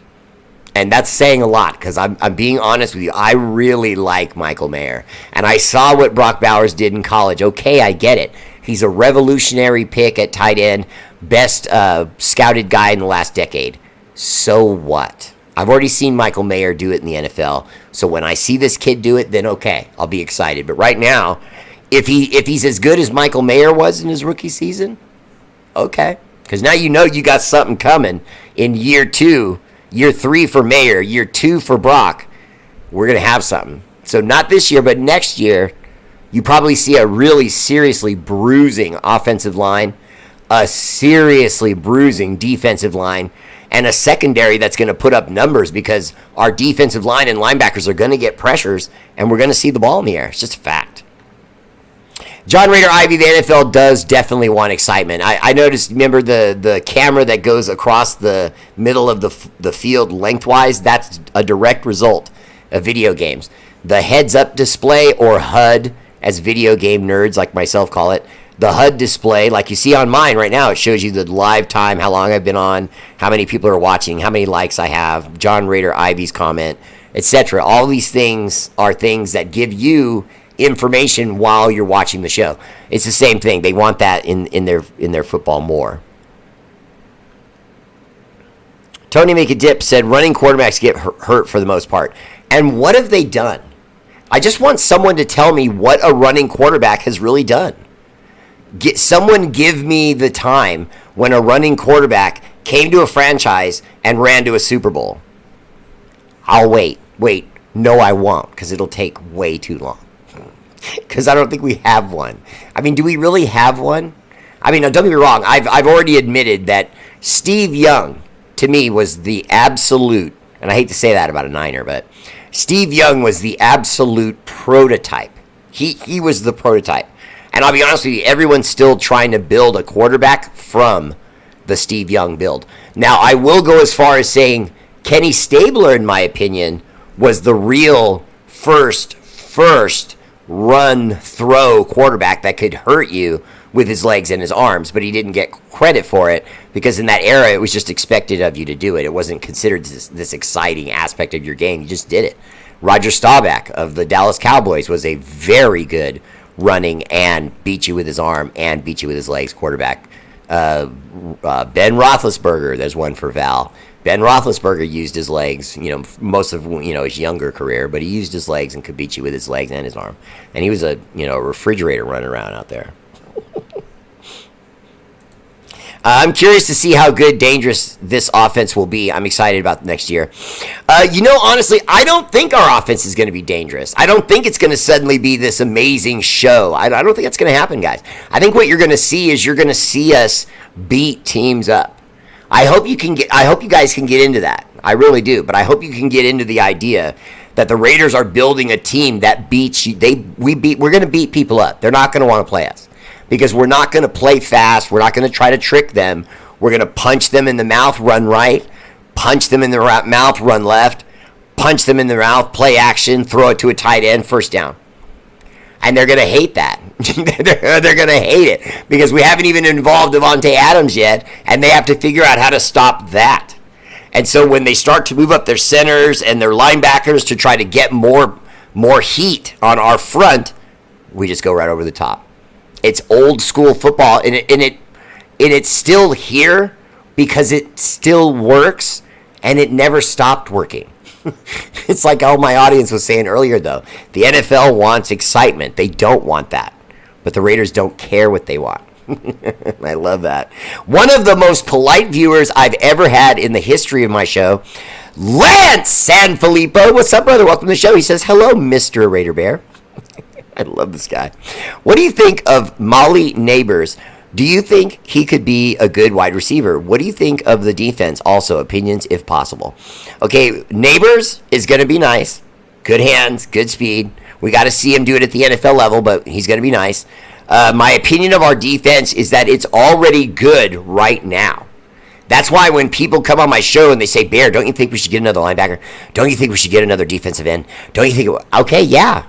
And that's saying a lot because I'm being honest with you. I really like Michael Mayer. And I saw what Brock Bowers did in college. Okay, I get it. He's a revolutionary pick at tight end, best scouted guy in the last decade. So what? I've already seen Michael Mayer do it in the NFL. So when I see this kid do it, then okay, I'll be excited. But right now, if he's as good as Michael Mayer was in his rookie season, okay. Because now you got something coming in year 2, year 3 for Mayer, year 2 for Brock. We're going to have something. So not this year, but next year, you probably see a really seriously bruising offensive line, a seriously bruising defensive line, and a secondary that's going to put up numbers because our defensive line and linebackers are going to get pressures, and we're going to see the ball in the air. It's just a fact. John Rader Ivy, the NFL does definitely want excitement. I noticed, remember the camera that goes across the middle of the field lengthwise? That's a direct result of video games. The heads-up display, or HUD, as video game nerds like myself call it, the HUD display, like you see on mine right now, it shows you the live time, how long I've been on, how many people are watching, how many likes I have, John Rader Ivy's comment, etc. All these things are things that give you information while you're watching the show. It's the same thing. They want that in their football more. Tony Make a Dip said running quarterbacks get hurt for the most part. And what have they done? I just want someone to tell me what a running quarterback has really done. Someone give me the time when a running quarterback came to a franchise and ran to a Super Bowl. I'll wait. No, I won't, because it'll take way too long. Because I don't think we have one. I mean, do we really have one? I mean, don't get me wrong. I've already admitted that Steve Young, to me, was the absolute, and I hate to say that about a Niner, but Steve Young was the absolute prototype. He was the prototype. And I'll be honest with you, everyone's still trying to build a quarterback from the Steve Young build. Now, I will go as far as saying Kenny Stabler, in my opinion, was the real first run throw quarterback that could hurt you with his legs and his arms, but he didn't get credit for it because in that era it was just expected of you to do it. It wasn't considered this exciting aspect of your game. You just did it. Roger Staubach of the Dallas Cowboys was a very good running and beat you with his arm and beat you with his legs quarterback. Ben Roethlisberger, there's one for Val. Ben Roethlisberger used his legs, most of his younger career, but he used his legs and could beat you with his legs and his arm. And he was a refrigerator running around out there. I'm curious to see how good, dangerous this offense will be. I'm excited about next year. Honestly, I don't think our offense is going to be dangerous. I don't think it's going to suddenly be this amazing show. I don't think that's going to happen, guys. I think what you're going to see is you're going to see us beat teams up. I hope you guys can get into that. I really do. But I hope you can get into the idea that the Raiders are building a team that beats you. We're going to beat people up. They're not going to want to play us. Because we're not going to play fast. We're not going to try to trick them. We're going to punch them in the mouth, run right. Punch them in the mouth, run left. Punch them in the mouth, play action, throw it to a tight end, first down. And they're going to hate that. They're going to hate it. Because we haven't even involved Devontae Adams yet. And they have to figure out how to stop that. And so when they start to move up their centers and their linebackers to try to get more heat on our front, we just go right over the top. It's old school football, and it's still here because it still works, and it never stopped working. It's like all my audience was saying earlier, though. The NFL wants excitement. They don't want that. But the Raiders don't care what they want. I love that. One of the most polite viewers I've ever had in the history of my show, Lance Sanfilippo. What's up, brother? Welcome to the show. He says, hello, Mr. Raider Bear. I love this guy. What do you think of Molly Neighbors? Do you think he could be a good wide receiver? What do you think of the defense? Also, opinions if possible. Okay, Neighbors is going to be nice. Good hands, good speed. We got to see him do it at the NFL level, but he's going to be nice. My opinion of our defense is that it's already good right now. That's why when people come on my show and they say, Bear, don't you think we should get another linebacker? Don't you think we should get another defensive end? Don't you think okay, yeah.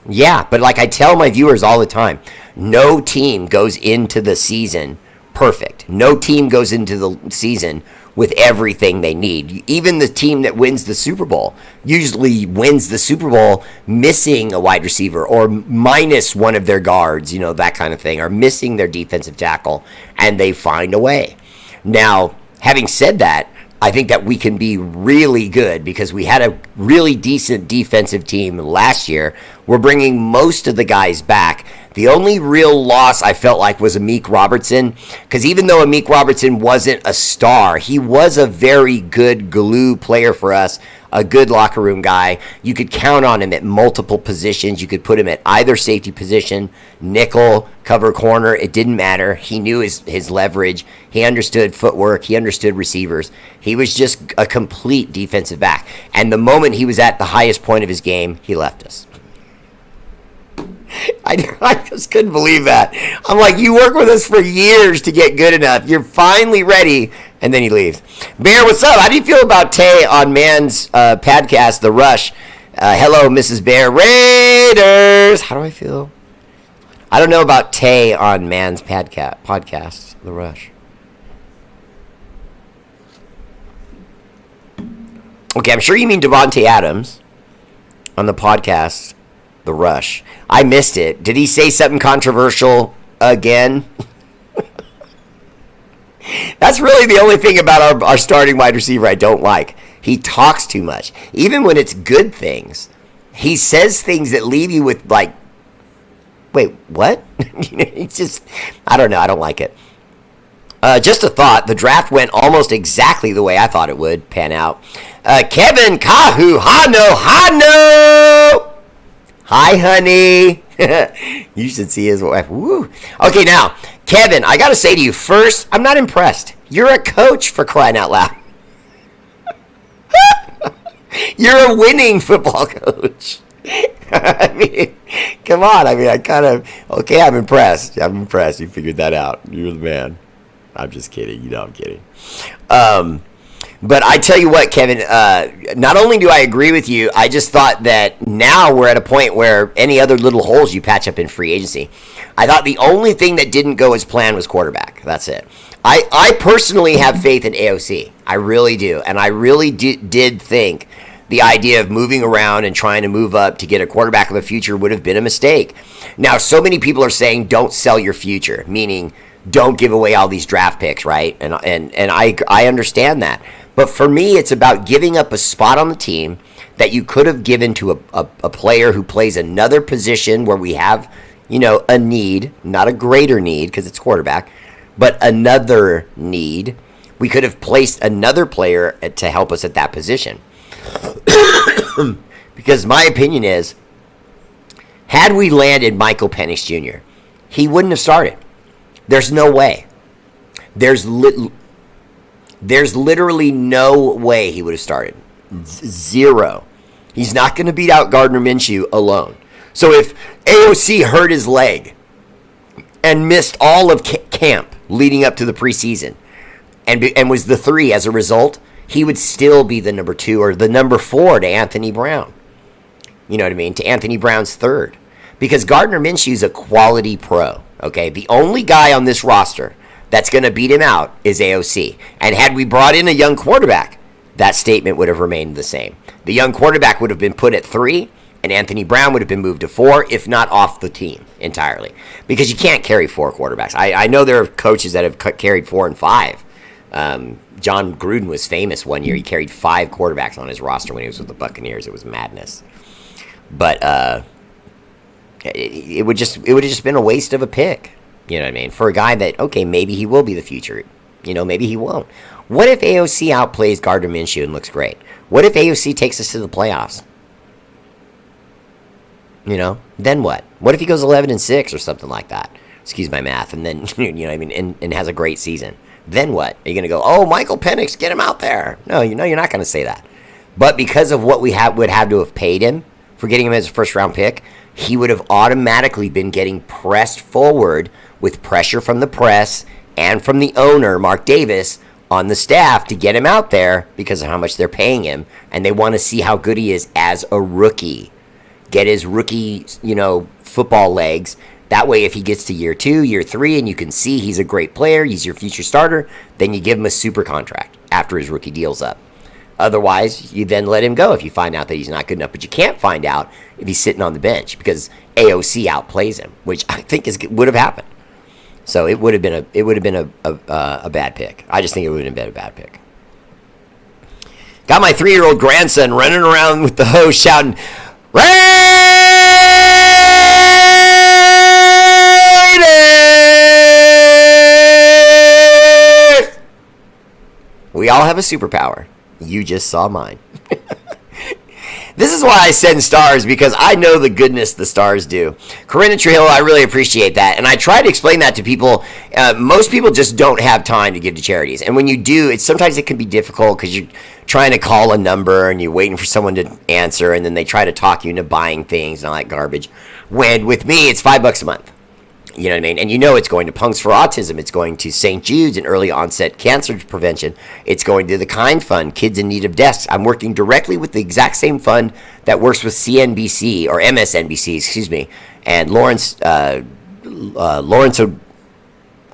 Yeah, but like I tell my viewers all the time, no team goes into the season perfect. No team goes into the season with everything they need. Even the team that wins the Super Bowl usually wins the Super Bowl missing a wide receiver or minus one of their guards, that kind of thing, or missing their defensive tackle, and they find a way. Now, having said that, I think that we can be really good because we had a really decent defensive team last year. We're bringing most of the guys back. The only real loss I felt like was Amik Robertson, because even though Amik Robertson wasn't a star, he was a very good glue player for us, a good locker room guy. You could count on him at multiple positions. You could put him at either safety position, nickel, cover corner. It didn't matter. He knew his leverage. He understood footwork. He understood receivers. He was just a complete defensive back. And the moment he was at the highest point of his game, he left us. I just couldn't believe that. I'm like, you work with us for years to get good enough. You're finally ready, and then he leaves. Bear, what's up? How do you feel about Tay on Man's podcast, The Rush? Hello, Mrs. Bear. Raiders! How do I feel? I don't know about Tay on Man's podcast, The Rush. Okay, I'm sure you mean Devontae Adams on the podcast, The Rush. I missed it. Did he say something controversial again? That's really the only thing about our starting wide receiver I don't like. He talks too much. Even when it's good things, he says things that leave you with like, wait, what? It's just, I don't know. I don't like it. Just a thought. The draft went almost exactly the way I thought it would pan out. Kevin Kahu Hano. Hi, honey. You should see his wife. Woo. Okay, now, Kevin, I got to say to you, first, I'm not impressed. You're a coach, for crying out loud. You're a winning football coach. I mean, come on. I mean, okay, I'm impressed. You figured that out. You're the man. I'm just kidding. I'm kidding. But I tell you what, Kevin, not only do I agree with you, I just thought that now we're at a point where any other little holes you patch up in free agency. I thought the only thing that didn't go as planned was quarterback. That's it. I personally have faith in AOC. I really do. And I really did think the idea of moving around and trying to move up to get a quarterback of the future would have been a mistake. Now, so many people are saying don't sell your future, meaning don't give away all these draft picks, right? And I understand that. But for me, it's about giving up a spot on the team that you could have given to a player who plays another position where we have, a need, not a greater need because it's quarterback, but another need. We could have placed another player to help us at that position. Because my opinion is, had we landed Michael Penix Jr., he wouldn't have started. There's no way. There's literally no way he would have started. Zero. He's not going to beat out Gardner Minshew alone. So if AOC hurt his leg and missed all of camp leading up to the preseason and was the 3 as a result, he would still be the number 2 or the number 4 to Anthony Brown. You know what I mean? To Anthony Brown's 3rd. Because Gardner Minshew's a quality pro. Okay? The only guy on this roster that's going to beat him out is AOC. And had we brought in a young quarterback, that statement would have remained the same. The young quarterback would have been put at 3, and Anthony Brown would have been moved to 4, if not off the team entirely. Because you can't carry 4 quarterbacks. I know there are coaches that have carried 4 and 5. John Gruden was famous one year. He carried 5 quarterbacks on his roster when he was with the Buccaneers. It was madness. But it would have just been a waste of a pick. You know what I mean? For a guy that, okay, maybe he will be the future. Maybe he won't. What if AOC outplays Gardner Minshew and looks great? What if AOC takes us to the playoffs? Then what? What if he goes 11-6 or something like that? Excuse my math. And then, and has a great season. Then what? Are you going to go, oh, Michael Penix, get him out there? No, you're not going to say that. But because of what we would have to have paid him for getting him as a first-round pick, he would have automatically been getting pressed forward with pressure from the press and from the owner, Mark Davis, on the staff to get him out there because of how much they're paying him. And they want to see how good he is as a rookie. Get his rookie, football legs. That way, if he gets to year 2, year 3, and you can see he's a great player, he's your future starter, then you give him a super contract after his rookie deal's up. Otherwise, you then let him go if you find out that he's not good enough. But you can't find out if he's sitting on the bench because AOC outplays him, which I think would have happened. So it would have been a bad pick. I just think it would have been a bad pick. Got my 3-year-old grandson running around with the hose shouting, Raiders! We all have a superpower. You just saw mine. This is why I send stars, because I know the goodness the stars do. Corinna Trujillo, I really appreciate that. And I try to explain that to people. Most people just don't have time to give to charities. And when you do, sometimes it can be difficult because you're trying to call a number and you're waiting for someone to answer, and then they try to talk you into buying things and all that garbage. When with me, it's $5 a month. You know what I mean? And it's going to Punks for Autism. It's going to St. Jude's and early onset cancer prevention. It's going to the Kind Fund, Kids in Need of Desks. I'm working directly with the exact same fund that works with CNBC, or MSNBC, excuse me. And Lawrence, God,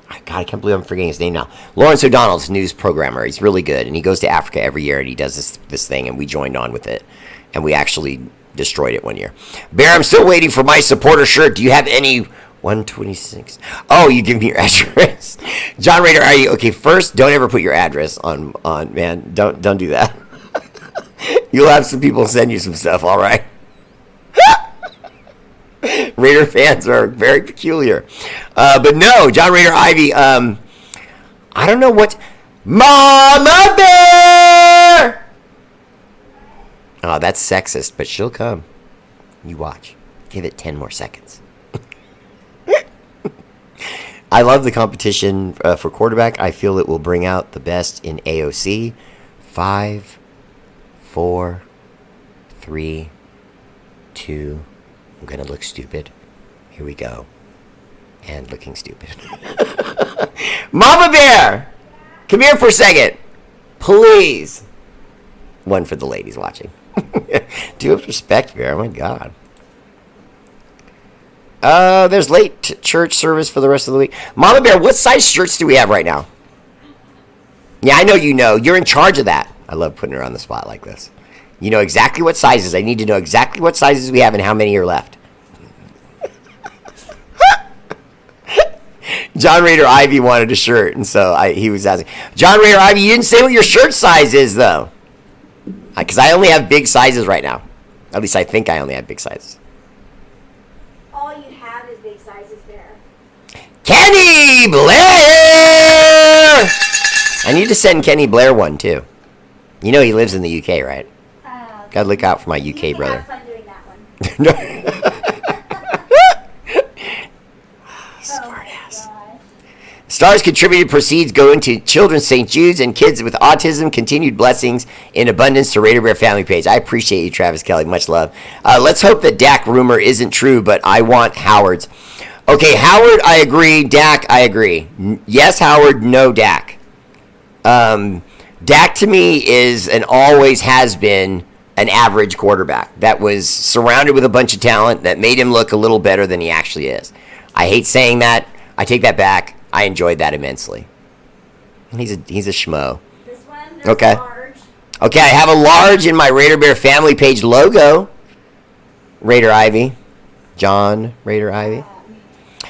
I can't believe I'm forgetting his name now. Lawrence O'Donnell's news programmer. He's really good. And he goes to Africa every year and he does this thing. And we joined on with it. And we actually destroyed it one year. Bear, I'm still waiting for my supporter shirt. Do you have any... 126. Oh, you give me your address. John Rader, are you okay? First, don't ever put your address on man. Don't do that. You'll have some people send you some stuff, all right? Raider fans are very peculiar. But no, John Rader Ivy, I don't know what Mama Bear. Oh, that's sexist, but she'll come. You watch. Give it 10 more seconds. I love the competition for quarterback. I feel it will bring out the best in AOC. 5, 4, 3, 2, I'm going to look stupid. Here we go. And looking stupid. Mama Bear! Come here for a second. Please. One for the ladies watching. Do have respect, Bear. Oh, my God. There's late church service for the rest of the week. Mama Bear, what size shirts do we have right now? Yeah, I know you know. You're in charge of that. I love putting her on the spot like this. You know exactly what sizes. I need to know exactly what sizes we have and how many are left. John Raider Ivy wanted a shirt, and so he was asking. John Raider Ivy, you didn't say what your shirt size is, though. Because I only have big sizes right now. At least I think I only have big sizes. All you have is big sizes, Bear. Kenny Blair! I need to send Kenny Blair one, too. You know he lives in the UK, right? Gotta look out for my UK brother. Have fun doing that one. Smart ass. Stars contributed proceeds go into Children's St. Jude's and kids with autism. Continued blessings in abundance to Raider Bear family page. I appreciate you, Travis Kelly. Much love. Let's hope that Dak rumor isn't true, but I want Howard's. Okay, Howard, I agree. Dak, I agree. Yes, Howard, no Dak. Dak to me is and always has been an average quarterback that was surrounded with a bunch of talent that made him look a little better than he actually is. I hate saying that. I take that back. I enjoyed that immensely. He's a schmo. This one, okay. Large. Okay, I have a large in my Raider Bear family page logo. Raider Ivy. John Raider Ivy.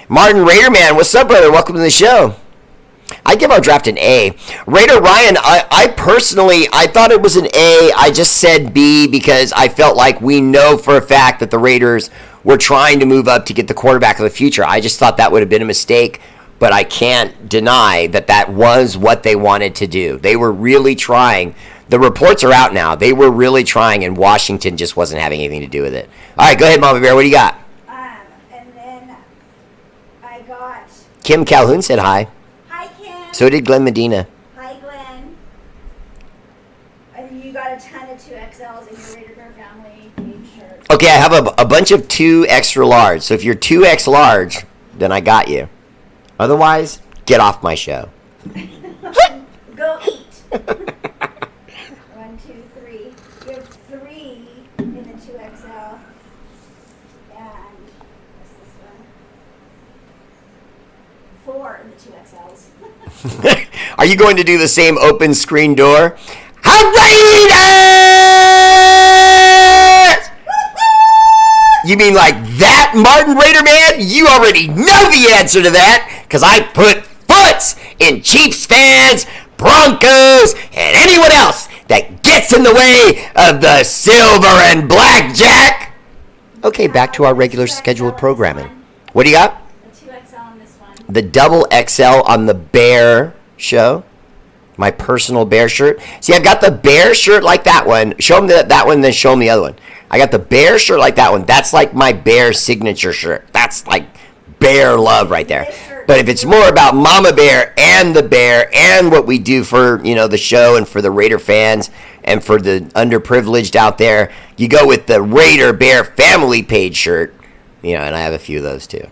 Martin Raider Man, what's up, brother? Welcome to the show. I give our draft an A. Raider Ryan, I personally, I thought it was an A. I just said B because I felt like we know for a fact that the Raiders were trying to move up to get the quarterback of the future. I just thought that would have been a mistake, but I can't deny that that was what they wanted to do. They were really trying. The reports are out now. They were really trying, and Washington just wasn't having anything to do with it. All right, go ahead, Mama Bear. What do you got? And then I got... Kim Calhoun said hi. Hi, Kim. So did Glenn Medina. Hi, Glenn. And you got a ton of 2XLs in your Raider Bear family page shirt. Okay, I have a bunch of 2 extra large. So if you're 2X large, then I got you. Otherwise, get off my show. Go eat. 1, 2, 3. You have 3 in the 2XL. And what's this one? 4 in the 2XLs. Are you going to do the same open screen door? Raiders! You mean like that, Martin Raider Man? You already know the answer to that, because I put foots in Chiefs fans, Broncos, and anyone else that gets in the way of the silver and blackjack. Okay, back to our regular scheduled programming. What do you got? The 2XL on this one. The double XL on the Bear show. My personal Bear shirt. See, I've got the Bear shirt like that one. Show them that one, then show them the other one. I got the Bear shirt like that one. That's like my Bear signature shirt. That's like Bear love right there. But if it's more about Mama Bear and the Bear and what we do for, you know, the show and for the Raider fans and for the underprivileged out there, you go with the Raider Bear family page shirt. You know, and I have a few of those too.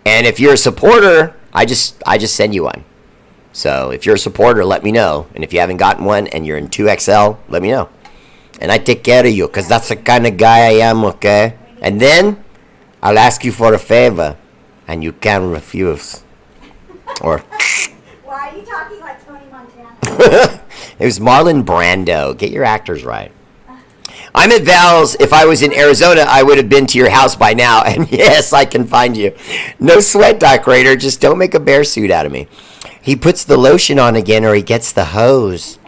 And if you're a supporter, I just send you one. So if you're a supporter, let me know. And if you haven't gotten one and you're in 2XL, let me know. And I take care of you because that's the kind of guy I am, okay? And then I'll ask you for a favor and you can't refuse. Or Why are you talking like Tony Montana? it was Marlon Brando. Get your actors right. I'm at Val's. If I was in Arizona, I would have been to your house by now. And yes, I can find you. No sweat, Doc Raider. Just don't make a bear suit out of me. He puts the lotion on again or he gets the hose.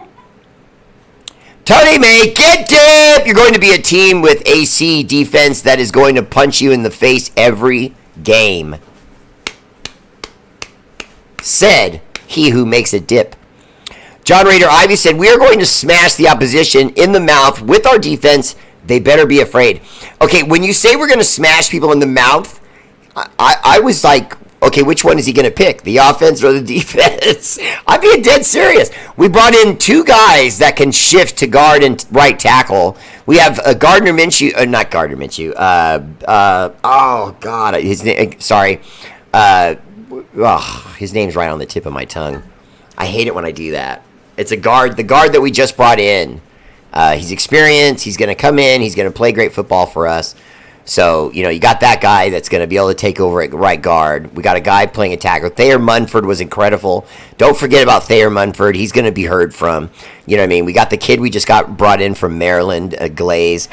Tony, make it dip! You're going to be a team with AC defense that is going to punch you in the face every game. Said he who makes it dip. John Raider Ivy said, we are going to smash the opposition in the mouth with our defense. They better be afraid. Okay, when you say we're going to smash people in the mouth, I was like, okay, which one is he going to pick, the offense or the defense? I'm being dead serious. We brought in 2 guys that can shift to guard and right tackle. We have Gardner Minshew, not Gardner Minshew. Oh God, his name. Sorry, his name's right on the tip of my tongue. I hate it when I do that. It's a guard, the guard that we just brought in. He's experienced. He's going to come in. He's going to play great football for us. So, you got that guy that's going to be able to take over at right guard. We got a guy playing a tackle. Thayer Munford was incredible. Don't forget about Thayer Munford. He's going to be heard from. You know what I mean? We got the kid we just got brought in from Maryland, Glaze.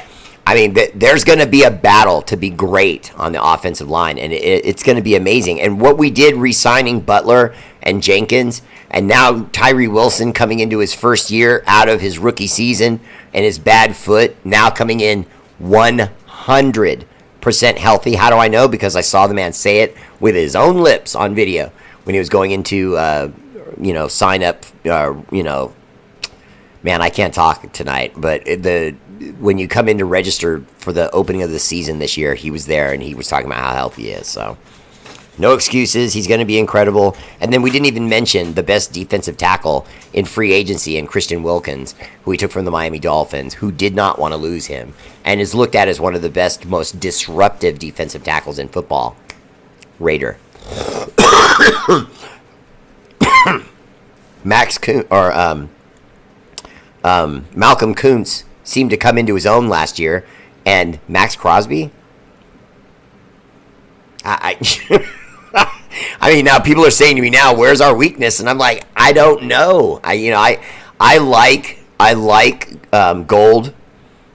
I mean, there's going to be a battle to be great on the offensive line, and it's going to be amazing. And what we did re-signing Butler and Jenkins, and now Tyree Wilson coming into his first year out of his rookie season and his bad foot, now coming in 100% healthy. How do I know? Because I saw the man say it with his own lips on video when he was going into, sign up, man, I can't talk tonight, but when you come in to register for the opening of the season this year, he was there and he was talking about how healthy he is. So no excuses. He's going to be incredible. And then we didn't even mention the best defensive tackle in free agency in Christian Wilkins, who we took from the Miami Dolphins, who did not want to lose him and is looked at as one of the best, most disruptive defensive tackles in football. Raider. Malcolm Kuntz seemed to come into his own last year, and Max Crosby. I mean, now people are saying to me now, "Where's our weakness?" And I'm like, I don't know. I like Gold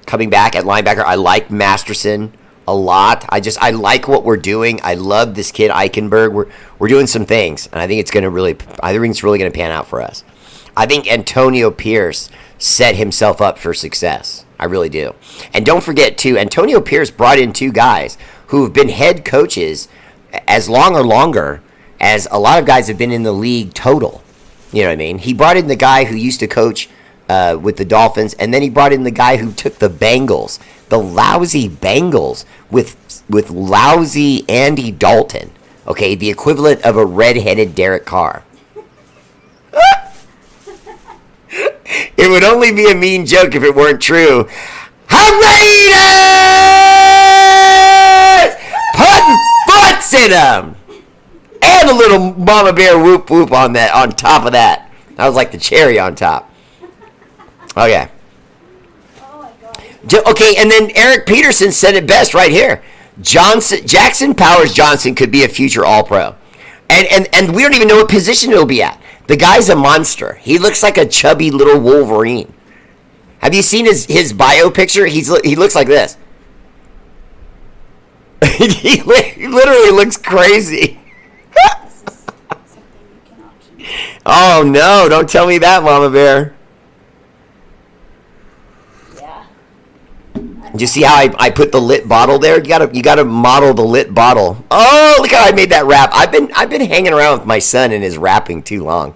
coming back at linebacker. I like Masterson a lot. I like what we're doing. I love this kid Eichenberg. We're doing some things, and I think it's really going to pan out for us. I think Antonio Pierce set himself up for success. I really do. And don't forget, too, Antonio Pierce brought in 2 guys who have been head coaches as long or longer as a lot of guys have been in the league total. You know what I mean? He brought in the guy who used to coach with the Dolphins, and then he brought in the guy who took the Bengals, the lousy Bengals, with lousy Andy Dalton. Okay, the equivalent of a redheaded Derek Carr. It would only be a mean joke if it weren't true. Raiders! Putting butts in them! And a little mama bear whoop whoop on top of that. That was like the cherry on top. Okay. Oh my God. Okay, and then Eric Peterson said it best right here. Jackson Powers Johnson could be a future All-Pro. And we don't even know what position he'll be at. The guy's a monster. He looks like a chubby little Wolverine. Have you seen his bio picture? He looks like this. He literally looks crazy. This is something you can auction. Oh no! Don't tell me that, Mama Bear. Yeah. Did you see how I put the lit bottle there? You gotta model the lit bottle. Oh, look how I made that wrap. I've been hanging around with my son and his wrapping too long.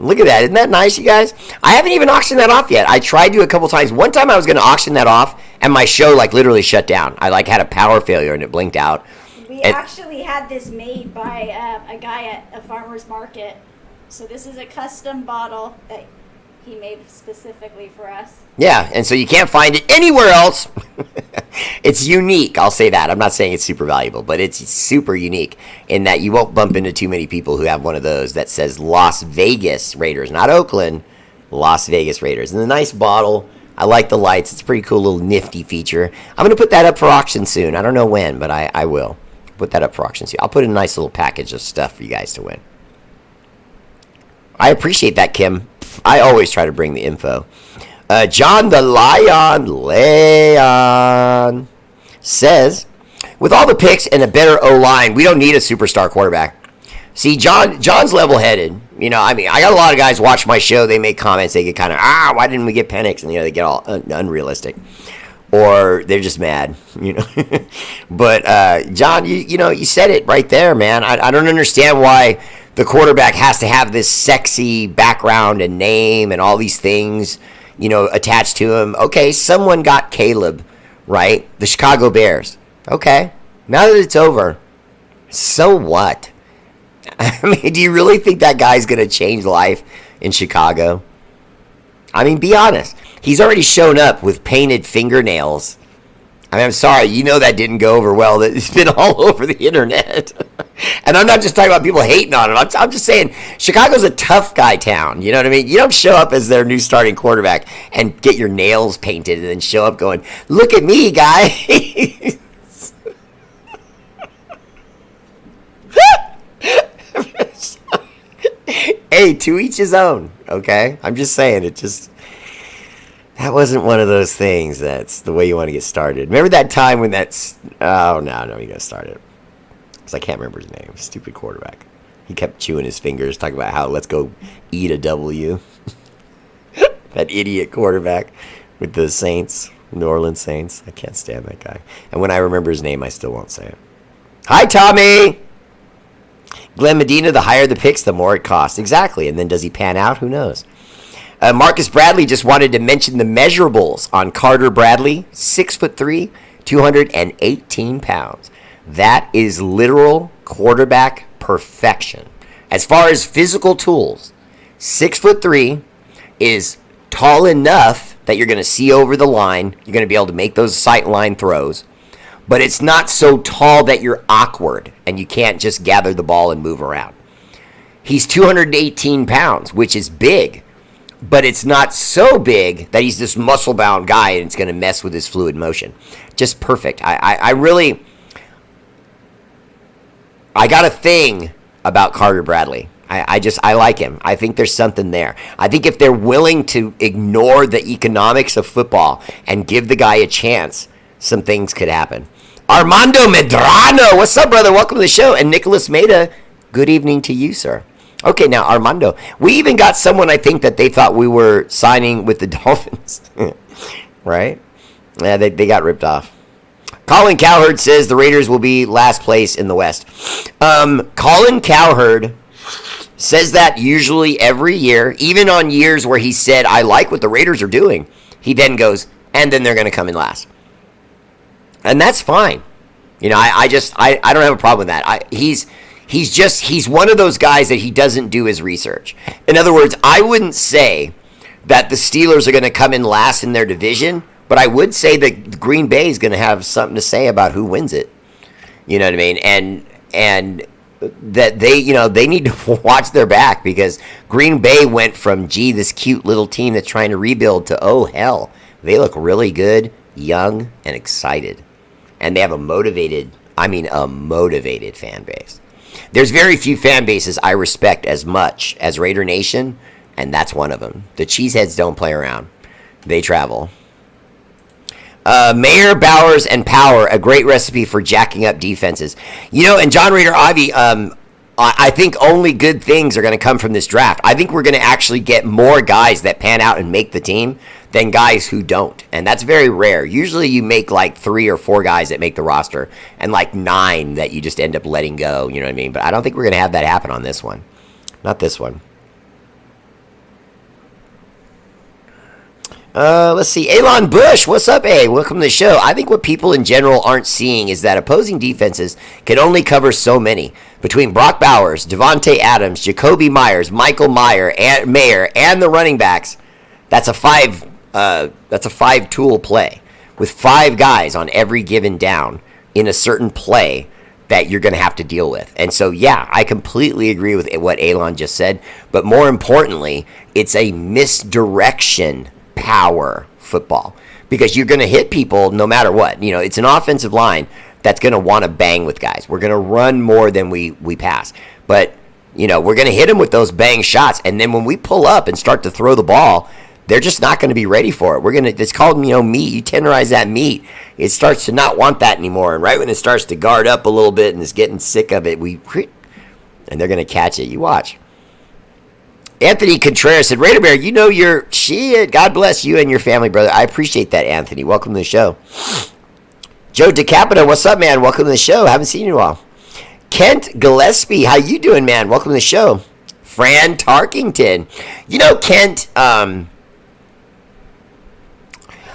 Look at that. Isn't that nice, you guys? I haven't even auctioned that off yet. I tried to a couple times. One time I was going to auction that off, and my show literally shut down. I had a power failure, and it blinked out. We actually had this made by a guy at a farmer's market. So this is a custom bottle that he made specifically for us. Yeah, and so you can't find it anywhere else. It's unique, I'll say that. I'm not saying it's super valuable, but it's super unique in that you won't bump into too many people who have one of those that says Las Vegas Raiders, not Oakland, Las Vegas Raiders. And the nice bottle, I like the lights. It's a pretty cool little nifty feature. I'm going to put that up for auction soon. I don't know when, but I will put that up for auction soon. I'll put in a nice little package of stuff for you guys to win. I appreciate that, Kim. I always try to bring the info. John the Leon says, with all the picks and a better O-line, we don't need a superstar quarterback. See, John's level-headed. I got a lot of guys watch my show. They make comments. They get kind of, why didn't we get Penix? And, they get all unrealistic. Or they're just mad, But, John, you said it right there, man. I don't understand why the quarterback has to have this sexy background and name and all these things, attached to him. Okay, someone got Caleb, right? The Chicago Bears. Okay, now that it's over, So what? I mean, do you really think that guy's going to change life in Chicago? I mean, be honest. He's already shown up with painted fingernails. I mean, I'm sorry, you know that didn't go over well. It's been all over the internet. And I'm not just talking about people hating on him. I'm just saying Chicago's a tough guy town. You know what I mean? You don't show up as their new starting quarterback and get your nails painted and then show up going, look at me, guy. Hey, to each his own, okay? I'm just saying, that wasn't one of those things that's the way you want to get started. Remember that time when oh, no, you got to start it. Because I can't remember his name. Stupid quarterback. He kept chewing his fingers, talking about how let's go eat a W. That idiot quarterback with the Saints, New Orleans Saints. I can't stand that guy. And when I remember his name, I still won't say it. Hi, Tommy! Glenn Medina, the higher the picks, the more it costs. Exactly. And then does he pan out? Who knows? Marcus Bradley just wanted to mention the measurables on Carter Bradley, 6'3", 218 pounds. That is literal quarterback perfection. As far as physical tools, 6'3" is tall enough that you're going to see over the line. You're going to be able to make those sight line throws. But it's not so tall that you're awkward and you can't just gather the ball and move around. He's 218 pounds, which is big. But it's not so big that he's this muscle-bound guy and it's going to mess with his fluid motion. Just perfect. I got a thing about Carter Bradley. I like him. I think there's something there. I think if they're willing to ignore the economics of football and give the guy a chance, some things could happen. Armando Medrano, what's up, brother? Welcome to the show. And Nicholas Maida, good evening to you, sir. Okay, now, Armando, we even got someone, I think, that they thought we were signing with the Dolphins. Right? Yeah, they got ripped off. Colin Cowherd says the Raiders will be last place in the West. Colin Cowherd says that usually every year, even on years where he said, I like what the Raiders are doing. He then goes, and then they're going to come in last. And that's fine. You know, I don't have a problem with that. He's one of those guys that he doesn't do his research. In other words, I wouldn't say that the Steelers are going to come in last in their division, but I would say that Green Bay is going to have something to say about who wins it. You know what I mean? And that they need to watch their back because Green Bay went from, this cute little team that's trying to rebuild to, oh, hell, they look really good, young, and excited. And they have a motivated fan base. There's very few fan bases I respect as much as Raider Nation, and that's one of them. The Cheeseheads don't play around. They travel. Mayer, Bowers, and Power, a great recipe for jacking up defenses. You know, and John Raider Ivy, I think only good things are going to come from this draft. I think we're going to actually get more guys that pan out and make the team than guys who don't. And that's very rare. Usually you make like 3 or 4 guys that make the roster and like 9 that you just end up letting go. You know what I mean? But I don't think we're going to have that happen on this one. Not this one. Let's see. Elon Bush, what's up, A? Welcome to the show. I think what people in general aren't seeing is that opposing defenses can only cover so many. Between Brock Bowers, Devontae Adams, Jacoby Myers, Michael Mayer, and the running backs, that's a 5-tool play with 5 guys on every given down in a certain play that you're going to have to deal with. And so, yeah, I completely agree with what Elon just said. But more importantly, it's a misdirection power football because you're going to hit people no matter what. You know, it's an offensive line that's going to want to bang with guys. We're going to run more than we pass. But, you know, we're going to hit them with those bang shots. And then when we pull up and start to throw the ball, they're just not going to be ready for it. It's called, meat. You tenderize that meat. It starts to not want that anymore. And right when it starts to guard up a little bit and is getting sick of it, and they're going to catch it. You watch. Anthony Contreras said, Raider Bear, you know your shit. God bless you and your family, brother. I appreciate that, Anthony. Welcome to the show. Joe DeCapita, what's up, man? Welcome to the show. Haven't seen you in a while. Kent Gillespie, how you doing, man? Welcome to the show. Fran Tarkington. You know, Kent,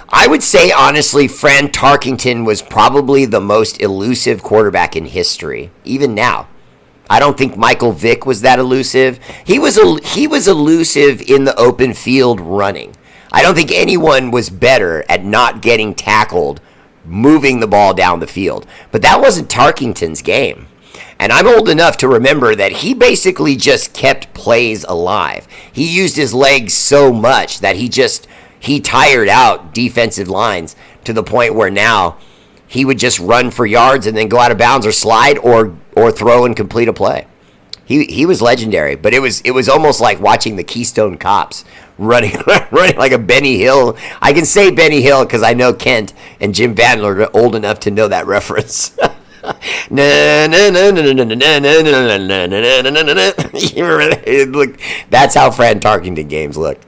I would say, honestly, Fran Tarkington was probably the most elusive quarterback in history, even now. I don't think Michael Vick was that elusive. He was elusive in the open field running. I don't think anyone was better at not getting tackled, moving the ball down the field. But that wasn't Tarkington's game. And I'm old enough to remember that he basically just kept plays alive. He used his legs so much that he tired out defensive lines to the point where now he would just run for yards and then go out of bounds or slide or throw and complete a play. He was legendary, but it was almost like watching the Keystone Cops running like a Benny Hill. I can say Benny Hill because I know Kent and Jim Bandler are old enough to know that reference. Look, that's how Fran Tarkington games looked.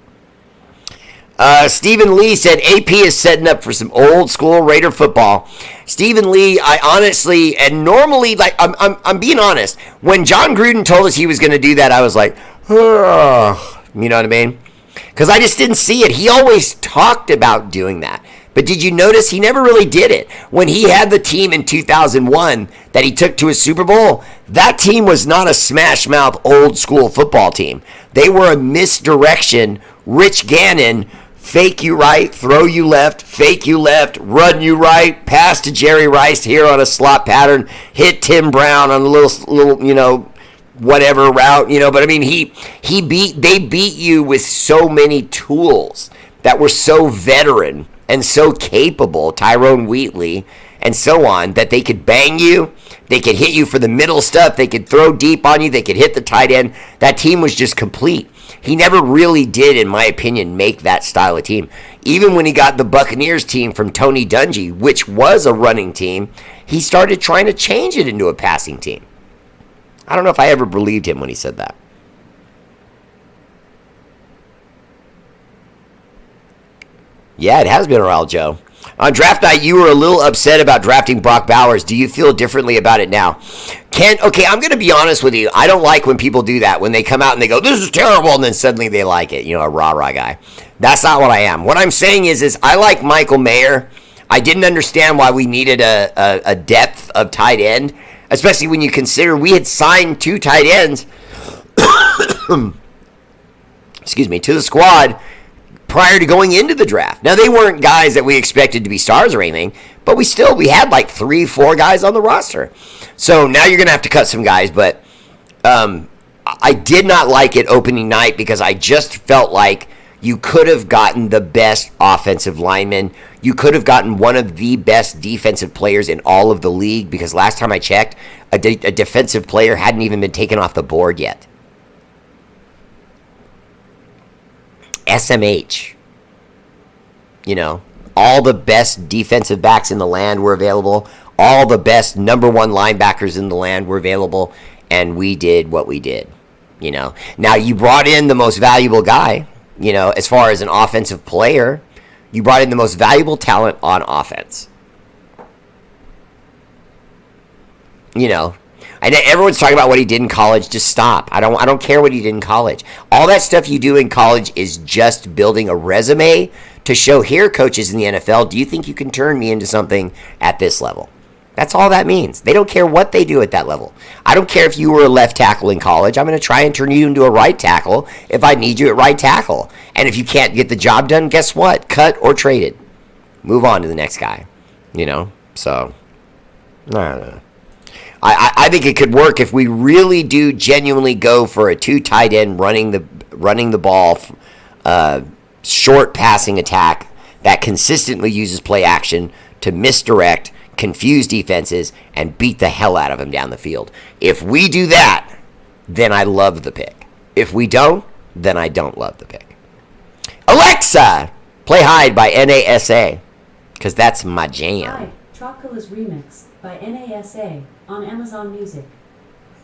Stephen Lee said AP is setting up for some old school Raider football. Stephen Lee, I honestly, and normally, like, I'm being honest. When John Gruden told us he was going to do that, I was like, oh, you know what I mean? Because I just didn't see it. He always talked about doing that. But did you notice he never really did it? When he had the team in 2001 that he took to a Super Bowl, that team was not a smash mouth old school football team. They were a misdirection, Rich Gannon, fake you right, throw you left, fake you left, run you right, pass to Jerry Rice here on a slot pattern, hit Tim Brown on a little whatever route, but I mean they beat you with so many tools that were so veteran and so capable, Tyrone Wheatley and so on, that they could bang you, they could hit you for the middle stuff, they could throw deep on you, they could hit the tight end. That team was just complete. He never really did, in my opinion, make that style of team. Even when he got the Buccaneers team from Tony Dungy, which was a running team, he started trying to change it into a passing team. I don't know if I ever believed him when he said that. Yeah, it has been a while, Joe. On draft night, you were a little upset about drafting Brock Bowers. Do you feel differently about it now? Okay, I'm going to be honest with you. I don't like when people do that, when they come out and they go, this is terrible, and then suddenly they like it, a rah-rah guy. That's not what I am. What I'm saying is I like Michael Mayer. I didn't understand why we needed a depth of tight end, especially when you consider we had signed 2 tight ends to the squad prior to going into the draft. Now, they weren't guys that we expected to be stars or anything, but we had like 3-4 guys on the roster. So now you're going to have to cut some guys, but I did not like it opening night because I just felt like you could have gotten the best offensive lineman. You could have gotten one of the best defensive players in all of the league because last time I checked, a defensive player hadn't even been taken off the board yet. SMH. All the best defensive backs in the land were available. All the best number 1 linebackers in the land were available. And we did what we did. Now you brought in the most valuable guy, as far as an offensive player. You brought in the most valuable talent on offense. And everyone's talking about what he did in college. Just stop. I don't care what he did in college. All that stuff you do in college is just building a resume to show here, coaches in the NFL, do you think you can turn me into something at this level? That's all that means. They don't care what they do at that level. I don't care if you were a left tackle in college. I'm going to try and turn you into a right tackle if I need you at right tackle. And if you can't get the job done, guess what? Cut or traded. Move on to the next guy. So, I don't know. I think it could work if we really do genuinely go for a 2 tight end running the ball, short passing attack that consistently uses play action to misdirect, confuse defenses, and beat the hell out of them down the field. If we do that, then I love the pick. If we don't, then I don't love the pick. Alexa, play Hide by NASA, because that's my jam. Hi, Chocola's Remix by NASA on Amazon Music.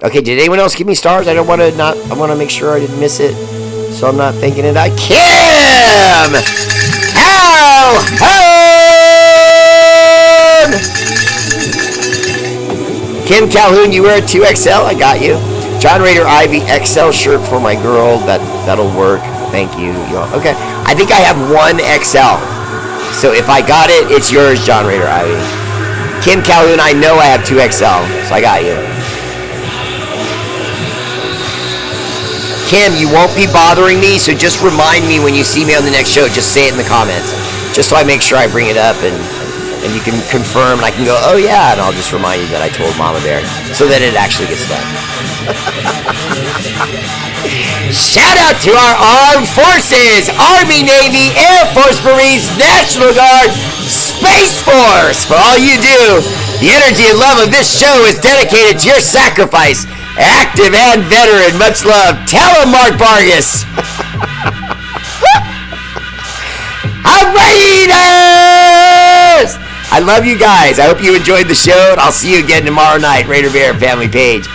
Okay, did anyone else give me stars? I want to make sure I didn't miss it, so I'm not thinking it. Kim! Calhoun! Kim Calhoun, you wear a 2XL? I got you. John Raider Ivy XL shirt for my girl. That'll work. Thank you. Okay, I think I have 1 XL. So if I got it, it's yours, John Rader Ivy. Kim Calhoun, I know I have 2XL, so I got you. Kim, you won't be bothering me, so just remind me when you see me on the next show. Just say it in the comments, just so I make sure I bring it up and you can confirm, and I can go, oh yeah, and I'll just remind you that I told Mama Bear, so that it actually gets done. Shout out to our armed forces, Army, Navy, Air Force, Marines, National Guard, Space Force. For all you do, the energy and love of this show is dedicated to your sacrifice, active and veteran. Much love. Tell him, Mark Vargas. Raiders! I love you guys. I hope you enjoyed the show, and I'll see you again tomorrow night. Raider Bear family page.